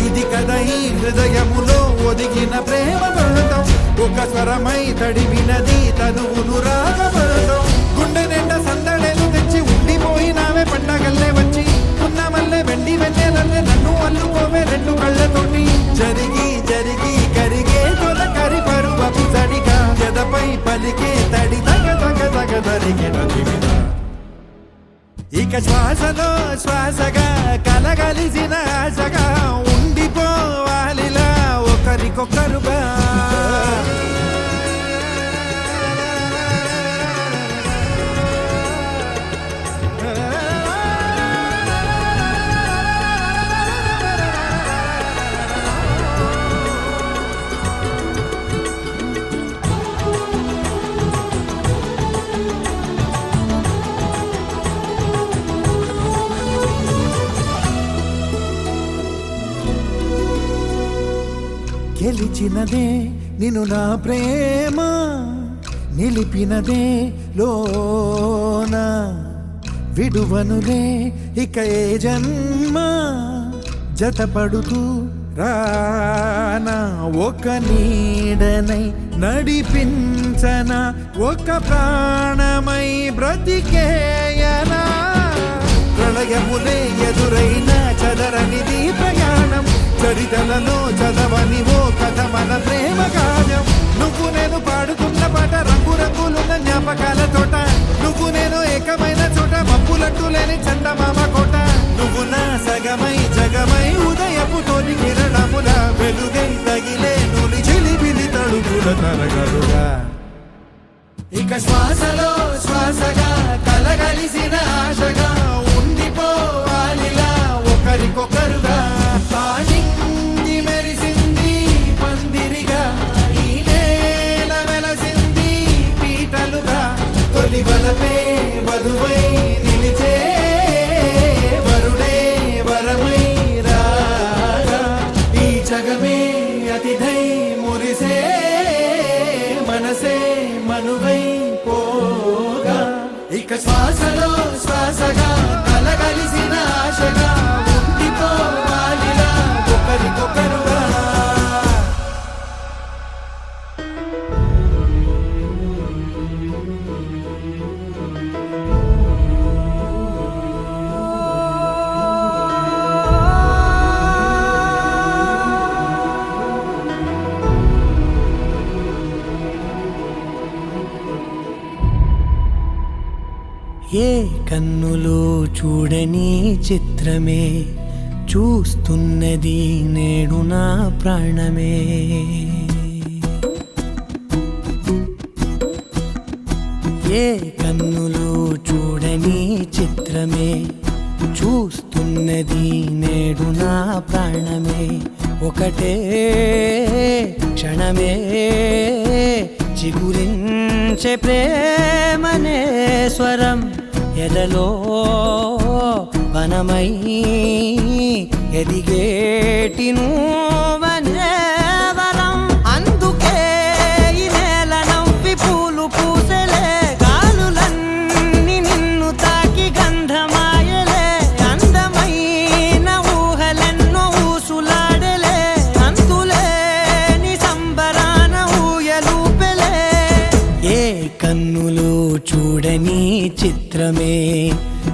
ఇది కదా ఈ హృదయములో ఒదిగిన ప్రేమ పర్వతం ఒక స్వరమై తడివినది తనువును రాగపడతం గుండె నిండా సందడేలు తెచ్చి ఉండిపోయినావే పండగల్లే వచ్చి ఉన్న మల్లె వెండి వెన్నెలల్లే నన్ను అల్లుకోవే రెండు కళ్ళతోటి జరిగి జరిగి కరిగే తొలకరి పరువపు తడిగా జదపై పలికే తడి తగ తగ తగ తరిగిన దివిన ఇక శ్వాసలో శ్వాసగా కలగలిసిన ఆశగా ఉండిపోవాలిలా ఒకరికొకరుగా గెలిచినదే నిన్ను నా ప్రేమ నిలిపినదే లోన విడువనులే ఇక ఏ జన్మ జతపడుతూ రానా ఒక నీడనై నడిపించన ఒక ప్రాణమై బ్రతికేయనా ప్రళయములే ఎదురైన చదరనిది ప్రయాణం చరితలలో చదవని ఓ కథ మన ప్రేమ గానం నువ్వు నేను పాడుతున్న పాట రంగు రంగులున్న జ్ఞాపకాల తోట నువ్వు నేను ఏకమైన చోట మబ్బులంటూ లేని చందమామ కోట నువ్వు నా సగమై జగమై ఉదయపు తోని కిరణముల వెలుగై తగిలే నూలి చిలిబిలి తడుపుల తరగలుగా ఇక శ్వాసలో శ్వాసగా కలగలిసిన ఆశగా ఉండిపోవాలిలా ఒకరికొకరుగా పాడింది మెరిసింది పందిరిగా ఈ నేల వెలసింది పీటలుగా తొలి బలపే వధువై నిలిచే వరుడే వరమై రాగా ఈ జగమే అతిథై మురిసే మనసే మనువై పోగా ఇక శ్వాసలో శ్వాసగా కలగలిసిన ఆశగా ఉండిపోవాలిలా ఒకరికొకరుగా ఏ కన్నులో చూడని చిత్రమే చూస్తున్నది నేడు నా ప్రాణమే ఏ కన్నులో చూడని చిత్రమే చూస్తున్నది నేడు నా ప్రాణమే ఒకటే క్షణమే చిగురించే ప్రేమనే స్వరం ఎదలో వనమై ఎదిగేటి నువ్వనే వరం అందుకే ఈ నేల నవ్వి పూలు పూసలే గాలులన్నీ నిన్ను తాకి గంధమాయలే అందమైన ఊహలెన్నో ఊసులాడలే అంతులేని సంబరాన ఊయలూపెలే ఏ కన్నులు చూడని చిత్రమే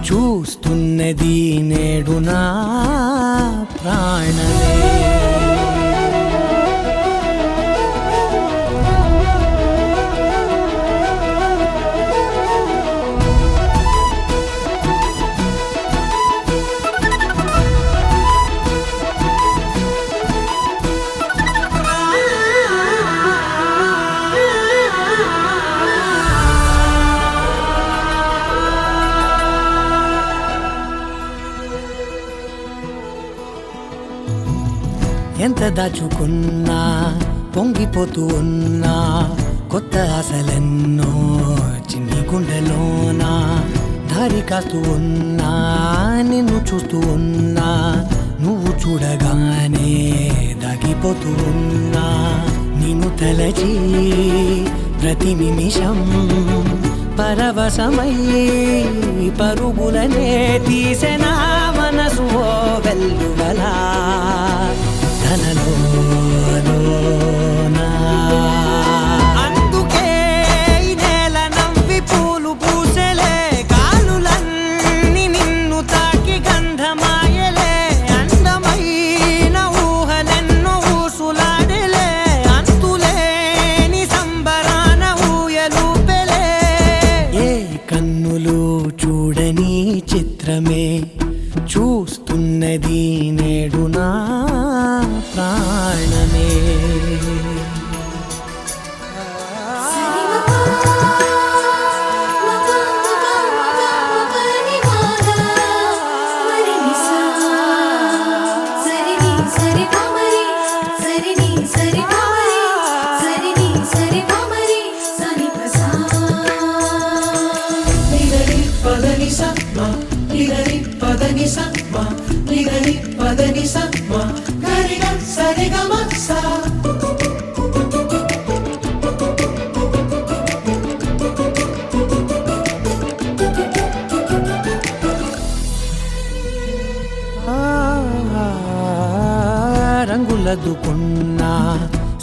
చూస్తున్నది నేడు నా ప్రాణమే ఎంత దాచుకున్నా పొంగిపోతూ ఉన్నా కొత్త ఆశలెన్నో చిన్ని గుండెలోనా దారి కాస్తూ ఉన్నా నిన్ను చూస్తూ ఉన్నా నువ్వు చూడగానే దాగిపోతూ ఉన్నా నిన్ను తలచి ప్రతి నిమిషం పరవశమై పరుగులనే తీసెనా మనసు ఓ వెల్లువలా అందుకే ఈ నేల నవ్వి పూలు పూసలే గాలులన్నీ నిన్ను తాకి గంధమాయలే అందమైన ఊహలెన్నో ఊసులాడలే అంతులేని సంబరాన ఊయలూపెలే ఏ కన్నులు చూడని చిత్రమే చూస్తున్నది నేడు నా ప్రాణమే పదని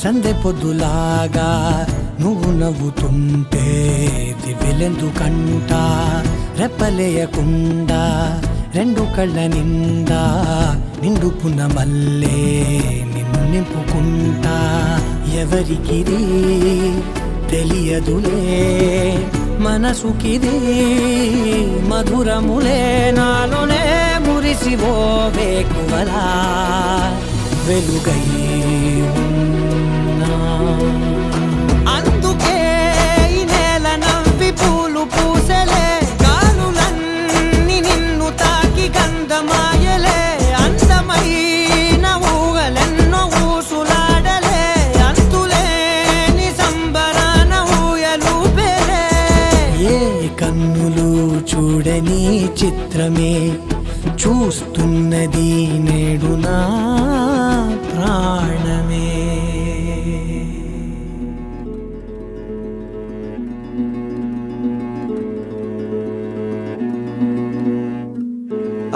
సందె పొద్దులాగా నువ్వు నవ్వుతుంటే దివ్వెలెందుకంట రెప్పలేయకుండా రెండు కళ్ళ నిండా నిండుకున్న మల్లే నిన్ను నింపుకుంటా ఎవరికిది తెలియదులే మనసుకిది మధురములే నాలోనే మురిసివో వేకువలా వెలుగై ఉన్నా అందుకే ఈ నేల నవ్వి పూలు పూసలే గాలులన్నీ నిన్ను తాకి గంధమాయలే అందమైన ఊగలెన్నో ఊసులాడలే అంతులేని సంబరాన ఊయలూపేలే ఏ కన్నులు చూడని చిత్రమే చూస్తున్నది నేడు నా ప్రాణమే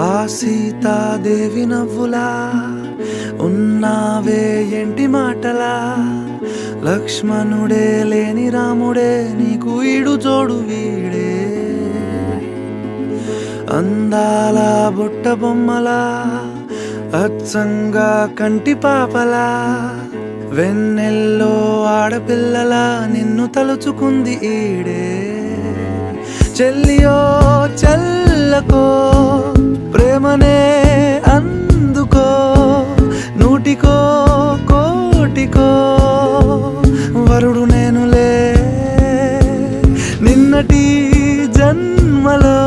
ఆ సీతాదేవి నవ్వులా ఉన్నావే ఎంటి మాటలా లక్ష్మణుడే లేని రాముడే నీకు ఈడు జోడు వీడే అందాల బుట్ట బొమ్మలా అచ్చంగా కంటి పాపలా వెన్నెల్లో ఆడపిల్లలా నిన్ను తలుచుకుంది ఈడే చెల్లియో చల్లకో ప్రేమనే అందుకో నూటికో కోటికో వరుడు నేనులే నిన్నటి జన్మలో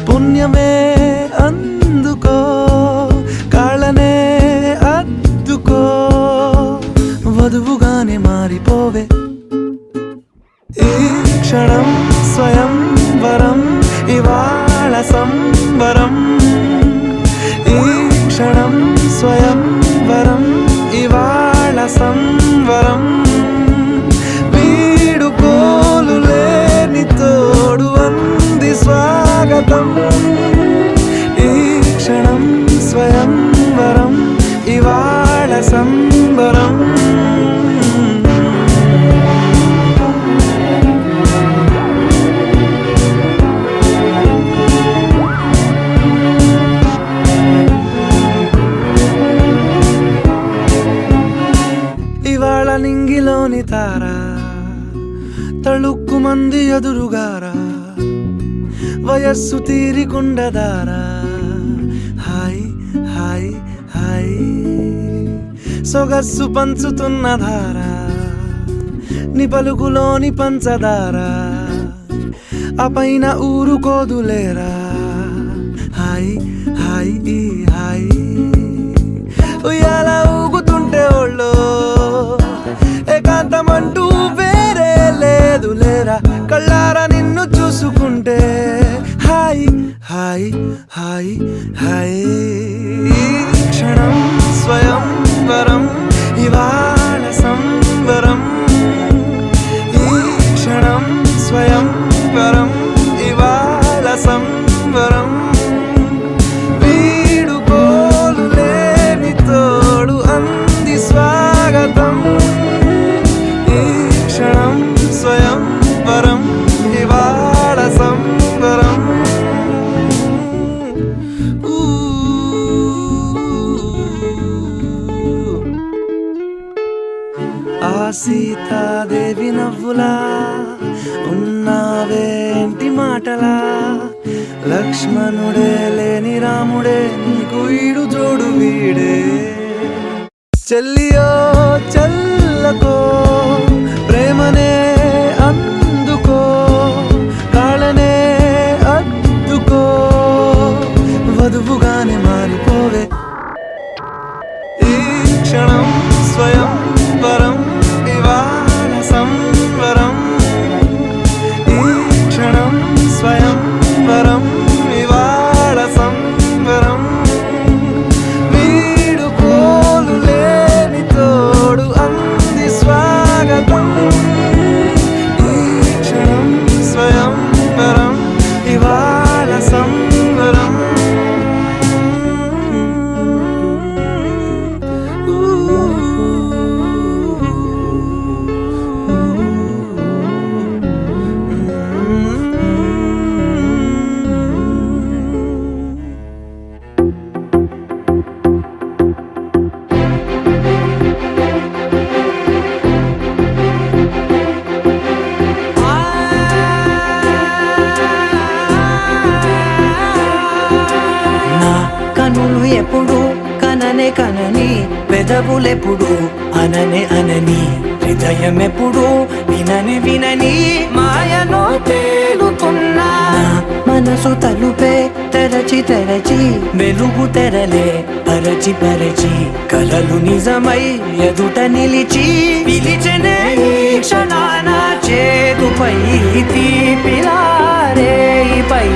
పుణ్యమే అందుకో కాళ్ళనే అద్దుకో వధువుగానే మారిపోవే ఈ క్షణం స్వయం వరం ఇవాళ సంబరం ఈ క్షణం స్వయం వరం ఇవాళ సంవరం వీడుకోలు లేని తోడు అంది స్వాగతం ఈ క్షణం స్వయం వరం ఇవాళ సంబరం ఇవాళ నింగిలోని తారా తళుక్కు మంది ఎదురుగారా వయస్సు తీరికుండదారా హాయ్ హాయ్ హాయ్ సొగస్సు పంచుతున్న ధారా ని పలుకులోని పంచదారా ఆ పైన ఊరుకోదులేరా హాయ్ హాయ్ ఈ హాయ్ ఉయ్యాల ఊగుతుంటే ఒళ్ళో ఏకాంతమంటూ వేరే లేదు లేరా కళ్ళారా నిన్ను చూసుకుంటే హాయ్ హాయ్ హాయ్ హాయ్ క్షణం స్వయం వరం ఇవాళ సంబరం ఈ క్షణం స్వయం వరం ఇవాళ సంబరం వీడుకోలు లేని తోడు అంది స్వాగతం ఈ క్షణం స్వయం వరం ఇవాళ సంబరం ఆ సీతాదేవి నవ్వులా ఉన్నావేంటి మాటలా లక్ష్మణుడే లేని రాముడే నీకు ఈడు జోడు వీడే చెల్లియో చల్లకో ప్రేమనే అందుకో కాళ్ళనే అద్దుకో వధువుగానే మారిపోవే ఈ క్షణం స్వయం వరం ఇవాళ సంవరం ఈ క్షణం స్వయం వరం ఇవాళ సంవరం వీడుకోలు లేని తోడు అంది స్వ పెదవులెప్పుడు అననే అనని హృదయం ఎప్పుడు వినని వినని మాయలో తేలుతున్నా మనసు తలుపే తెరచి తెరచి వెలుగు తెరలే పరచి పరచి కలలు నిజమై ఎదుట నిలిచి పిలిచెనే ఈ క్షణాన చేతుపై తీపిలారే పై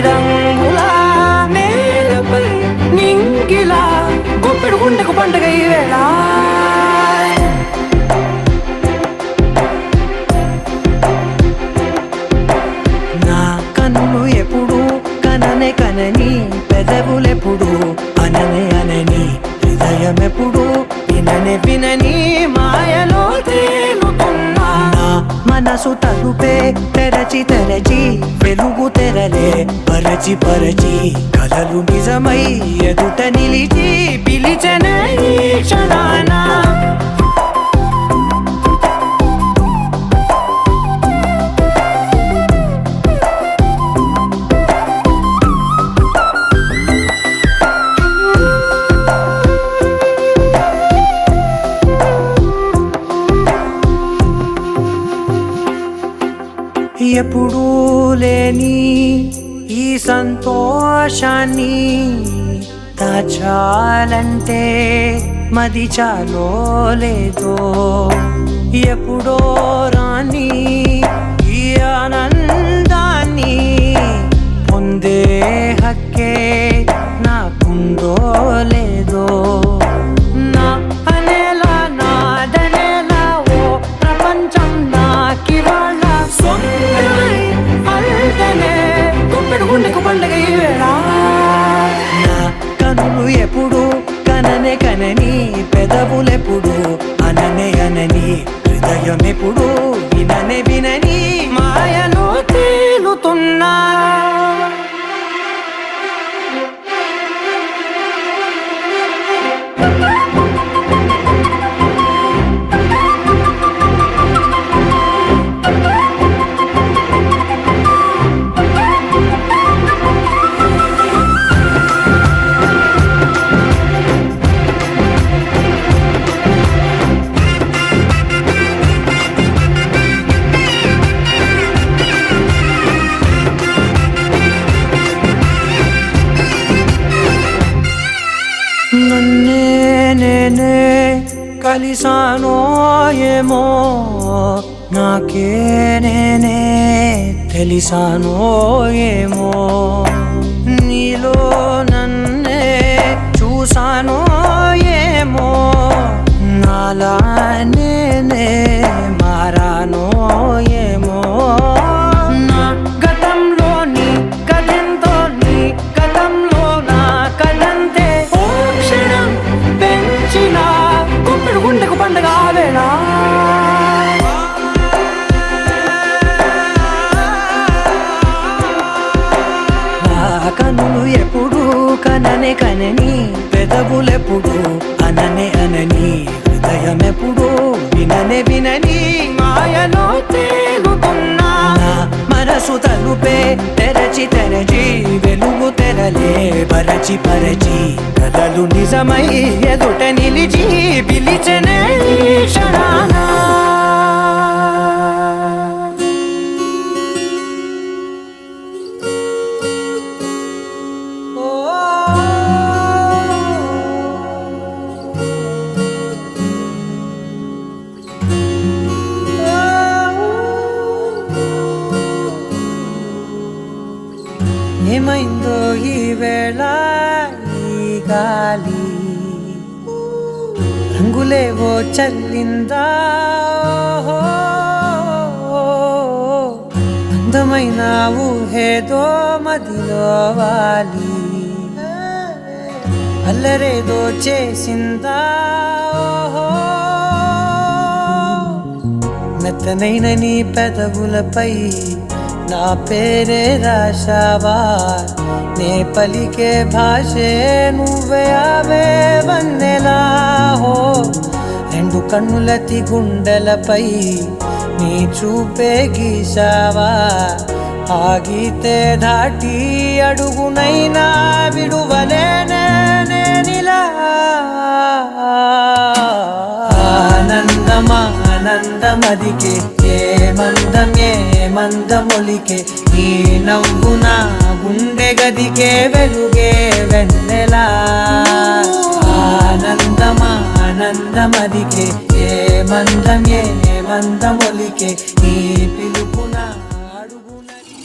రంగులా నేలపై నింగిలా గుప్పెడు గుండెకు పండుగ ఈ వేళ నా కన్నులు ఎప్పుడు కననే కనని పెదవులెప్పుడు అననే అనని హృదయం ఎప్పుడు విననే వినని మాయలో తేలుతున్నా నా మనసు తలుపే తెరచి తెరచి వెలుగు తెరలే పరచి పరచి కలలు నిజమై ఎదుట నిలిచి పిలిచెనే ఈ క్షణాన ఎప్పుడూ లేని ఈ సంతోషాన్ని దాచాలంటే మది చాలో లేదో ఎప్పుడో రాని ఈ ఆనందాన్ని పొందే హక్కే నాకుందో లేదో నా అనేలా నాదనేలా ఓ ప్రపంచం నాకివాళ్ళ గుండెకు పండుగ ఈ వేళ నా కనులు ఎప్పుడు కననే కనని పెదవులెప్పుడు అననే అనని హృదయం ఎప్పుడు విననే వినని మాయలో తేలుతున్నా నన్నే నేనే కలిసానో ఏమో నాకే నేనే తెలిసానో ఏమో నీలో నన్నే చూసానో ఏమో నాలా నేనే మారానో ఏమో నా గతంలోని కథంతో నీ గతంలో నా కథంతే ఓ క్షణం పెంచిన గుప్పెడు గుండెకు పండుగ వేళ కనులు ఎప్పుడు కననే కనని పెదవులెప్పుడు అననే అనని హృదయం ఎప్పుడు విననే వినని మాయలో తేలుతున్నా మనసు తలుపే తెరచి తెరచి వెలుగు తెరలే పరచి పరచి కలలు నిజమై ఎదుట నిలిచి పిలిచెనే ఈ క్షణాన ఏమైందో ఈ వేళ ఈ గాలి రంగులేవో చల్లిందా అందమైన ఊహేదో మదిలో వాలి అల్లరేదో చేసిందా మెత్తనైన నీ పెదవులపై నా పేరే రాశావా నే పలికే భాషే నువ్వే అవే వన్నెలా హో రెండు కన్నులతి గుండెలపై నీ చూపే గీశావా ఆగితే దాటి అడుగునైనా విడువలేనే నేనిలా ఆనందమదికే ఏ మందమొలికే నీ నవ్వు నా గుండె గదికే వెలుగే వెన్నెలా ఆనందమదికే ఏ మందమొలికే నీ పిలుపున అడుగునది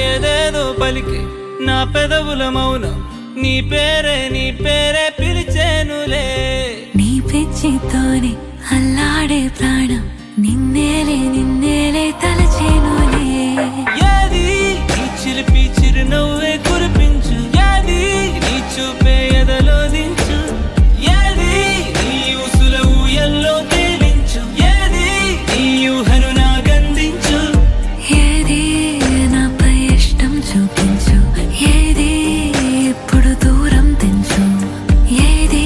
ఏదేదో పలికి నా పెదవుల మౌనం నీ పేరే పిలిచేనులే. నీ పిచ్చితోనే అల్లాడే ప్రాణం నిన్నేలే తలచేనులే. ఏది నీ చిలిపి చిరునవ్వే కురిపించు, ఏది నీ చూపే ఎదలో దించు, ఏది నీ ఊసుల ఊయల్లో తేలించు, ఏది నీ ఊహను నాగందించు. ఏది నాపై ఇష్టం చూపించు, ఏది ఇప్పుడు దూరం తెంచు, ఏది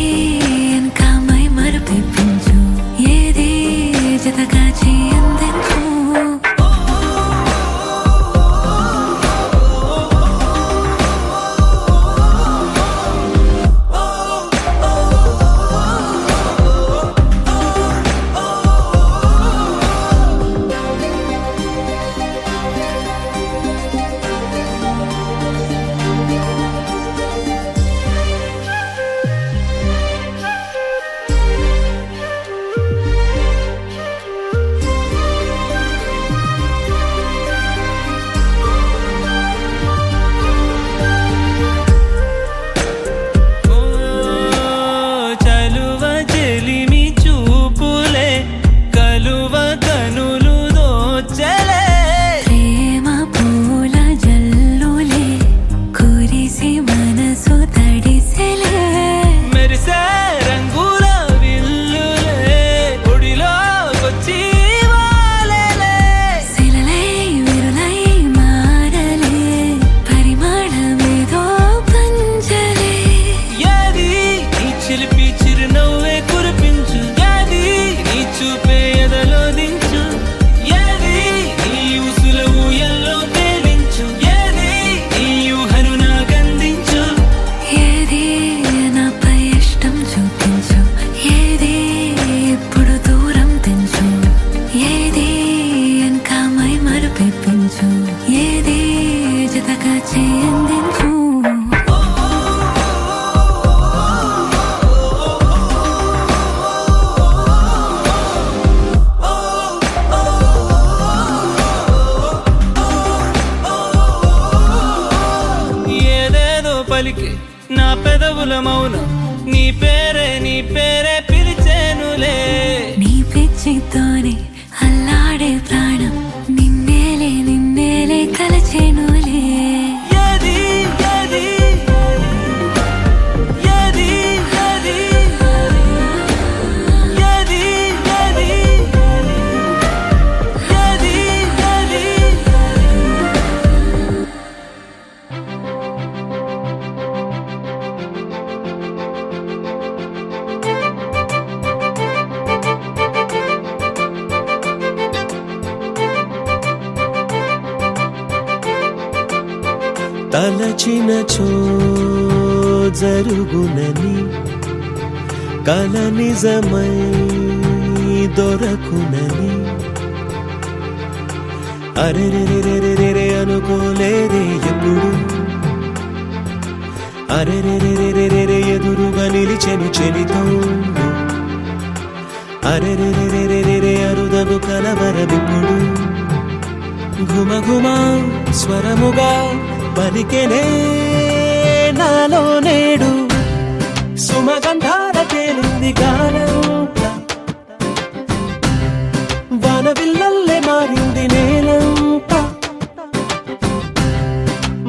ఇంకా మై మరపించు, ఏది జతగా చేయందించు. చలువ చెలిమి చూపులే కలువ కనులు దోచలే. ప్రేమ పూల జల్లులే కురిసి మనసు తడిసెలే. మెరిసే రంగుల విల్లులే ఒడిలోకొచ్చి వాలేలే. శిలలై విరులై మారలే పరిమళమేదో పంజలే. ఏది నీ చిలిపి చిరునవ్వే కురిపించు, ఏది నీ చూపే ఎదలో దించు, ఏది నీ ఊసుల ఊయల్లో తేలించు, ఏది నీ ఊహను నాగందించు. ఏది నాపై ఇష్టం చూపించు, ఏది ఇప్పుడు దూరం తెంచు, ఏది ఇంకా మై మరపించు, ఏది జతగా చేయందించు. ఏదేదో పలికి నా పెదవుల మౌనం నీ పేరే పిలిచేనులే. నీ పిచ్చితోనే అల్లాడే ప్రాణం నిన్నేలే తలచేనులే. ఏది ఏది ఏది ఏది ఏది ఏది ఏది ఏది. తలచినచో జరుగునని కల నిజమై దొరకునని అరెరెరెరెరెరె అనుకోలేదే ఎప్పుడు, అరెరెరెరెరెరె ఎదురుగా నిలిచెను చెలితోడు, అరెరెరెరెరెరె అరుదగు కలవరమిప్పుడు. ఘుమఘుమ స్వరముగా పలికెనే నాలో నేడు, సుమగంధాల తేలింది గానంతా, వానవిల్లల్లే మారింది నేలంతా,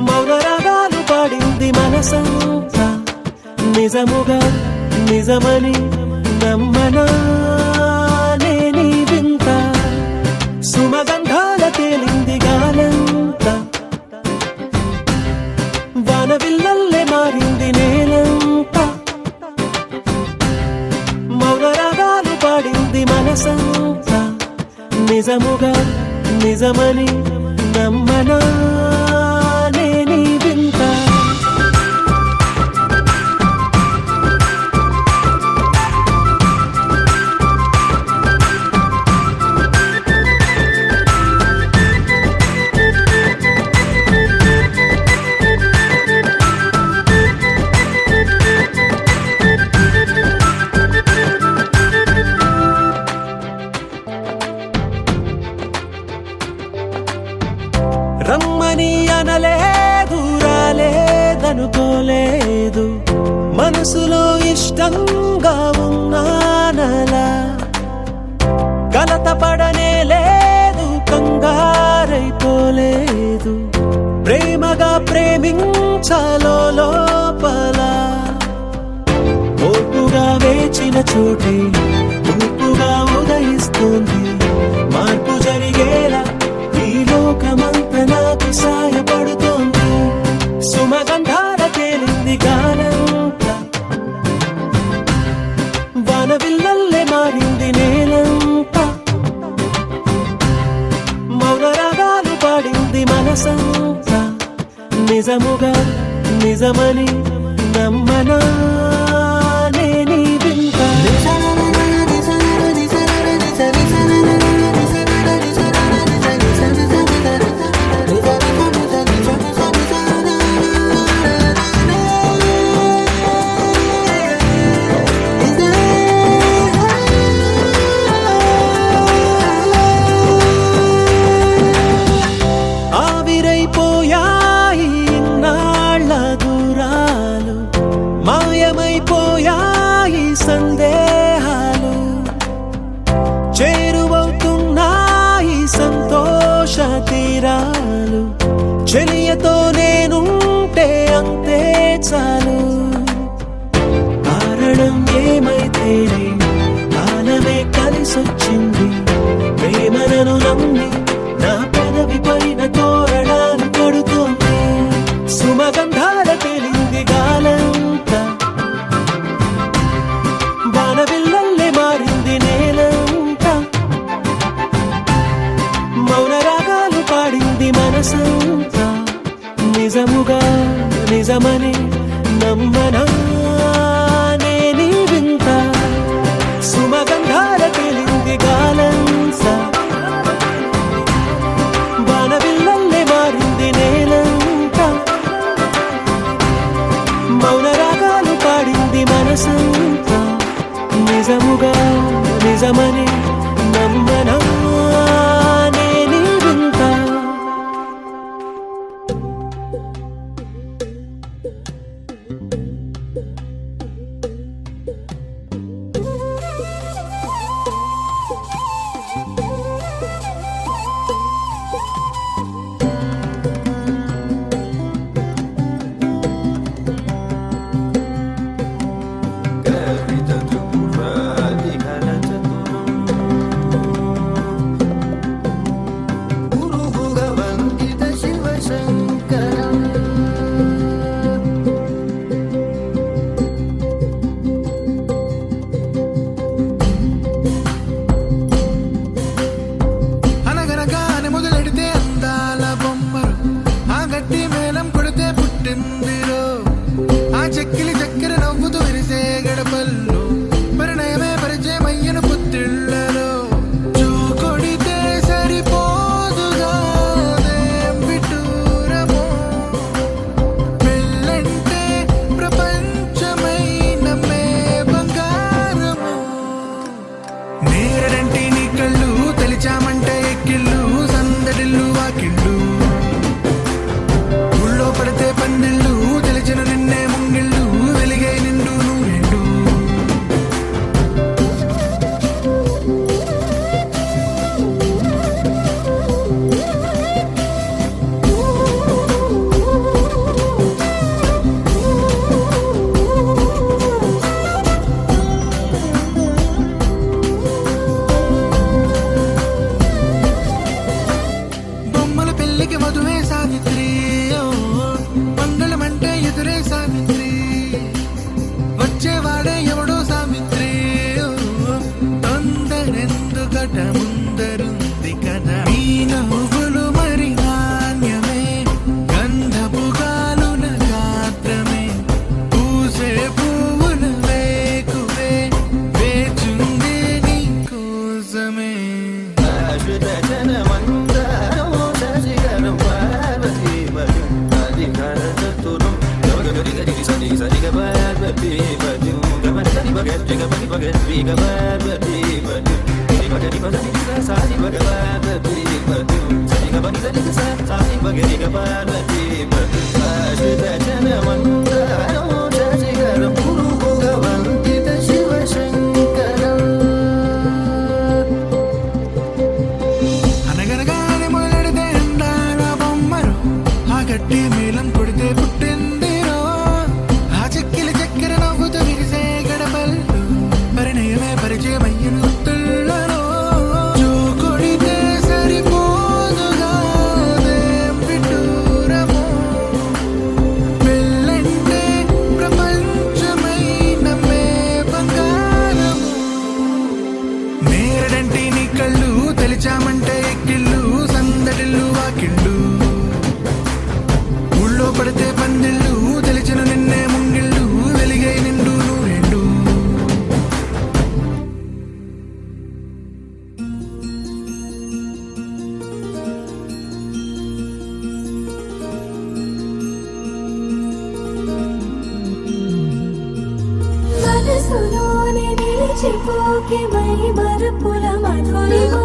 మౌన రాగాలు పాడింది మనసంతా. నిజముగా నిజమని నమ్మనా నీ వింత, సుమగంధాల తేలింది గానంతా, వానవిల్లల్లే మారింది నేలంతా, మౌన రాగాలు పాడింది మనసంతా. నిజముగా నిజమని నమ్మనా నీ వింత. రమ్మని అనలేదు, రాలేదనుకోలేదు, మనసులో ఇష్టంగా ఉన్నానలా. కలత పడనే లేదు, కంగారైపోలేదు, ప్రేమగా ప్రేమించాలో లోపల. ఓపుగా వేచిన చోటే ఊపుగా ఉదయిస్తుంది, మార్పు జరిగేలా ఈ లోకమంతా నాకు సాయపడుతోంది. సుమగంధాల తేలింది గానంతా, వానవిల్లల్లే మారింది నేలంతా, మౌన రాగాలు పాడింది మనసంతా. నిజముగా నిజమని నమ్మనా నేనీ వింత. ఆవిరైపోయాయి ఇన్నాళ్ళ దూరాలు, మాయమైపోయాయి సందేహాలు, చేరువవుతున్నాయి సంతోష తీరాలు. చెలియతో నేనుంటే అంతే చాలు, కారణం ఏమైతేనే కాలమే కలిసొచ్చింది. ప్రేమను నమ్మి నా పెదవి పైన తోరణాలు కడుతోంది. సుమగంధాల తేలింది గాలంతా, వానవిల్లల్లే మారింది నేలంతా, మౌన రాగాలు పాడింది మనసంతా. నిజముగా నిజమని నమ్మనా నేనీ వింత. సుమగంధాల తేలింది గాలంతా, వానవిల్లల్లే మారింది నేలంతా, మౌన రాగాలు పాడింది మనసంతా. నిజముగా నిజమని నమ్మనా నేనీ వింత. అనగనగానే మొదలెడితే అందాల బొమ్మరు, ఆ గట్టి మేళం కొడితే పుట్టిందిరో, ఆ చెక్కిలి చక్కెర నవ్వుతూ విరిసే గడపల్లో, పరిణయమే పరిచయమయ్యను పుత్తిళ్లలో. చూ కొడితే సరిపోదుగా దేం విటూరమో, పెళ్ళంటే ప్రపంచమై నమ్మే బంగారము. నేరంటి నీ కళ్ళు తెలిచామంటే ఎక్కిళ్ళు, సందడిల్లు వాకిళ్ళు, ఊళ్ళో పడితే పందిళ్ళు, తెలిచిన నిన్నే ముంగిళ్ళు, వెలిగే నిండు నూరెండు. బొమ్మల పెళ్లికి మధువే సావిత్రి, ఓ, మంగళమంటే ఎదురే సావిత్రి, వచ్చేవాడే ఎవడో సావిత్రి, ఓ, తొందరెందుకట ముందరుంది కదా. మీ నవ్వులు మరి నాణ్యమే, గంధపు గాలుల గాత్రమే, పూసే పువ్వుల వేకువే, వేచుందే నీ కోసమే. Sa అనగనగానే మొదలెడితే అందాల బొమ్మరు ఆ గట్టి మేళం కొడితే పుట్టిందిరో ఆ చెక్కిలి చక్కెర నవ్వుతూ విరిసే గడపల్లు పరిణయమే పరిచయమయ్యను గుర్తులలో జో కొడితే సరిపోదుగా పిట్టూరము పెళ్ళంటే ప్రపంచమై నమ్మే బంగారము నేరడంటి నీ కళ్ళు తెలిచామంటే ఎక్కిళ్ళు సందడిల్లు వాకిళ్ళు ఊళ్ళో పడితే పందిళ్ళు తెలిచిన నిన్నే ముంగిళ్ళు వెలిగై నిండు నూరెండు మనసులోనే నిలిచిపోకే మై మరుపుల మధురిమో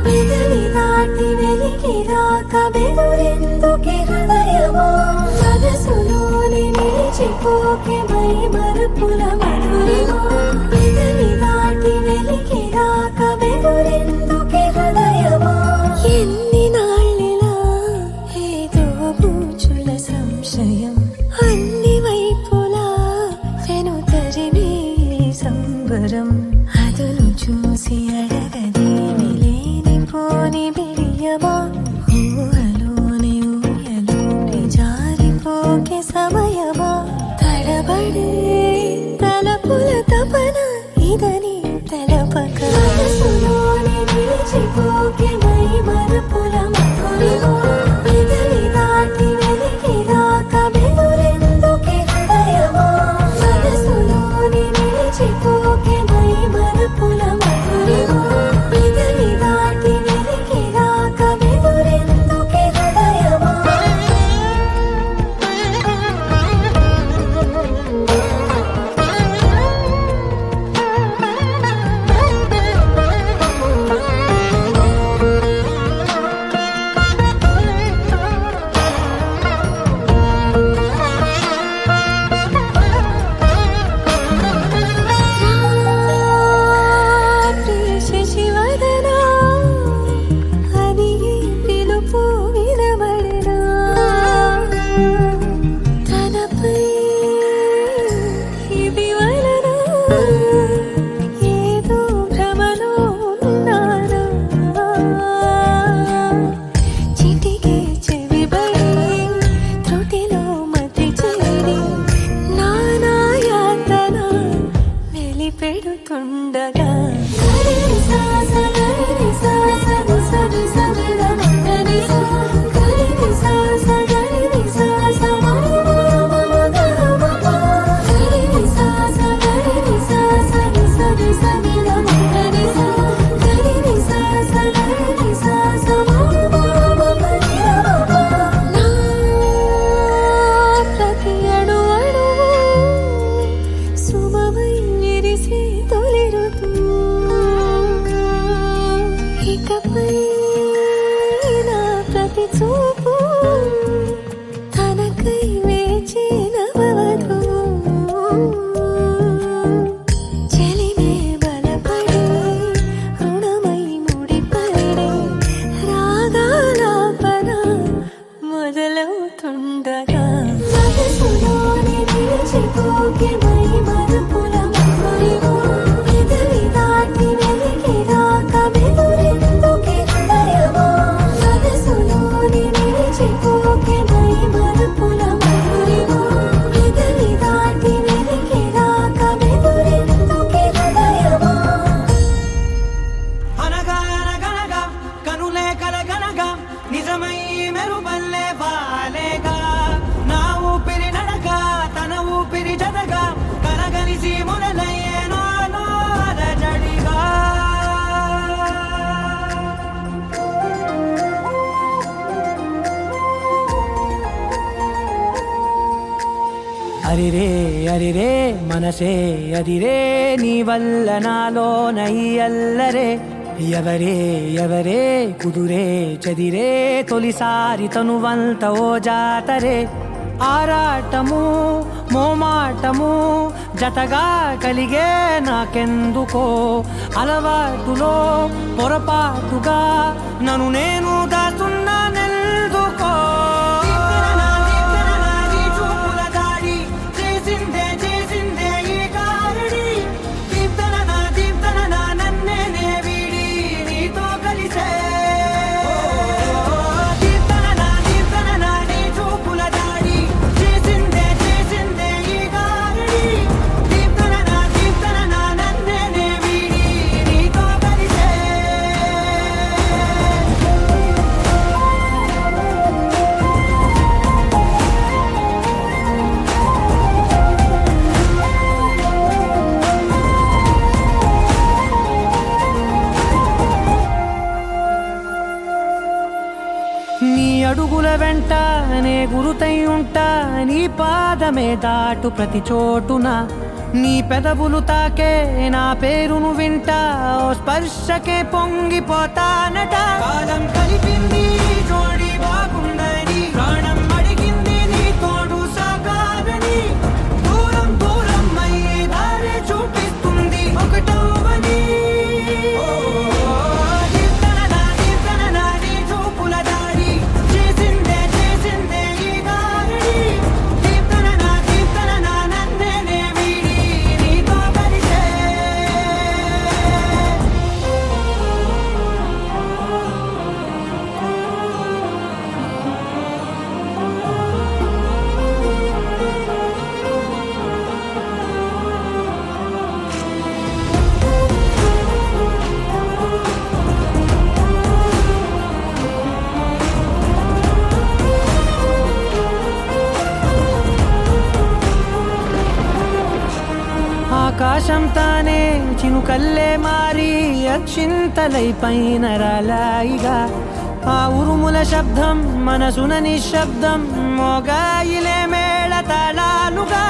పెదవి దాటి వెలికి రాక బెదురెందుకే హృదయమో మనసులోనే నిలిచిపోకే మై మరుపుల మధురిమో పెదవి దాటి వెలికి రాక బెదురెందుకే హృదయమో ఎన్ని నాళ్ళిలా ఏదో బూచుల సంశయం అన్ని వైపులా వెను తరిమే సంబరం అదును చూసి అడగదేమి లేనిపోని బిడియమా ఊహలోని ఊయలోకి జారిపోకే సమయమా తడబడే తలపుల తపన ఇదని తెలపక మనసులోని నిలిచిపోకే మై మరుపుల మధురిమో పెదవి దాటి వెలికి రాక బెదురెందుకే హృదయమో మనసులోని నిలిచిపోకే మై మరుపుల మధురిమో పెదవి దాటి వెలికి రాక బెదురెందుకే హృదయమో శశివదనా అది పిలుపు వినబడనా తనపై ఇది వలన ఏదో భ్రమలో ఉన్నానా చిటికే చెవిబడి త్రుటిలో మతి చేరి నానాయాతన వెలిపెడుతుండగా ప్రతి అణు అణువు సుమమై విరిసే తొలి ఋతువు ఇకపై నా ప్రతి చూపు తనకై వేచి నవవధువు చెలిమే బలపడి రుణమై ముడిపడి రాగాలాపన మొదలవుతుండగా మనసులోని నిలిచిపోకే మై మరుపుల మధురిమో పెదవి దాటి వెలికి రాక బెదురెందుకే హృదయమో మనసులోని నిలిచిపోకే మై మరుపుల మధురిమో పెదవి దాటి వెలికి రాక బెదురెందుకే హృదయమో అనగా అనగనగా కనులే కలగనగా నిజమై మెరుపల్లే వాలేగా నా ఊపిరి నడక తన ఊపిరి జతగా కలగలిసి మొదలయ్యే నాలో అలజడిగా అరిరే అరిరే మనసే అదిరే నీ వల్ల నాలో నై అల్లరే ఎవరే ఎవరే కుదురే చదిరే తొలిసారి తనువంత ఓ జాతరే ఆరాటము మోమాటము జతగా కలిగే నాకెందుకో అలవాటులో పొరపాటుగా నన్ను నేను దాచున్నానెందుకో నీ అడుగుల వెంట నే గురుతై ఉంటా నీ పాదమే దాటు ప్రతి చోటున నీ పెదవులు తాకే నా పేరును వింటా ఓ స్పర్శకే పొంగిపోతానట కాలం కలిపింది జోడి బాగుందని ప్రాణం అడిగింది నీ తోడు సాగాలని దూరం దూరం అయ్యే దారి చూపిస్తుంది ఒకటవని ఆకాశం తానే చినుకల్లే మారి అక్షింతలై పైన రాలాయిగా ఆ ఉరుముల శబ్దం మనసున నిశ్శబ్దం మోగాయిలే మేళ తాళాలుగా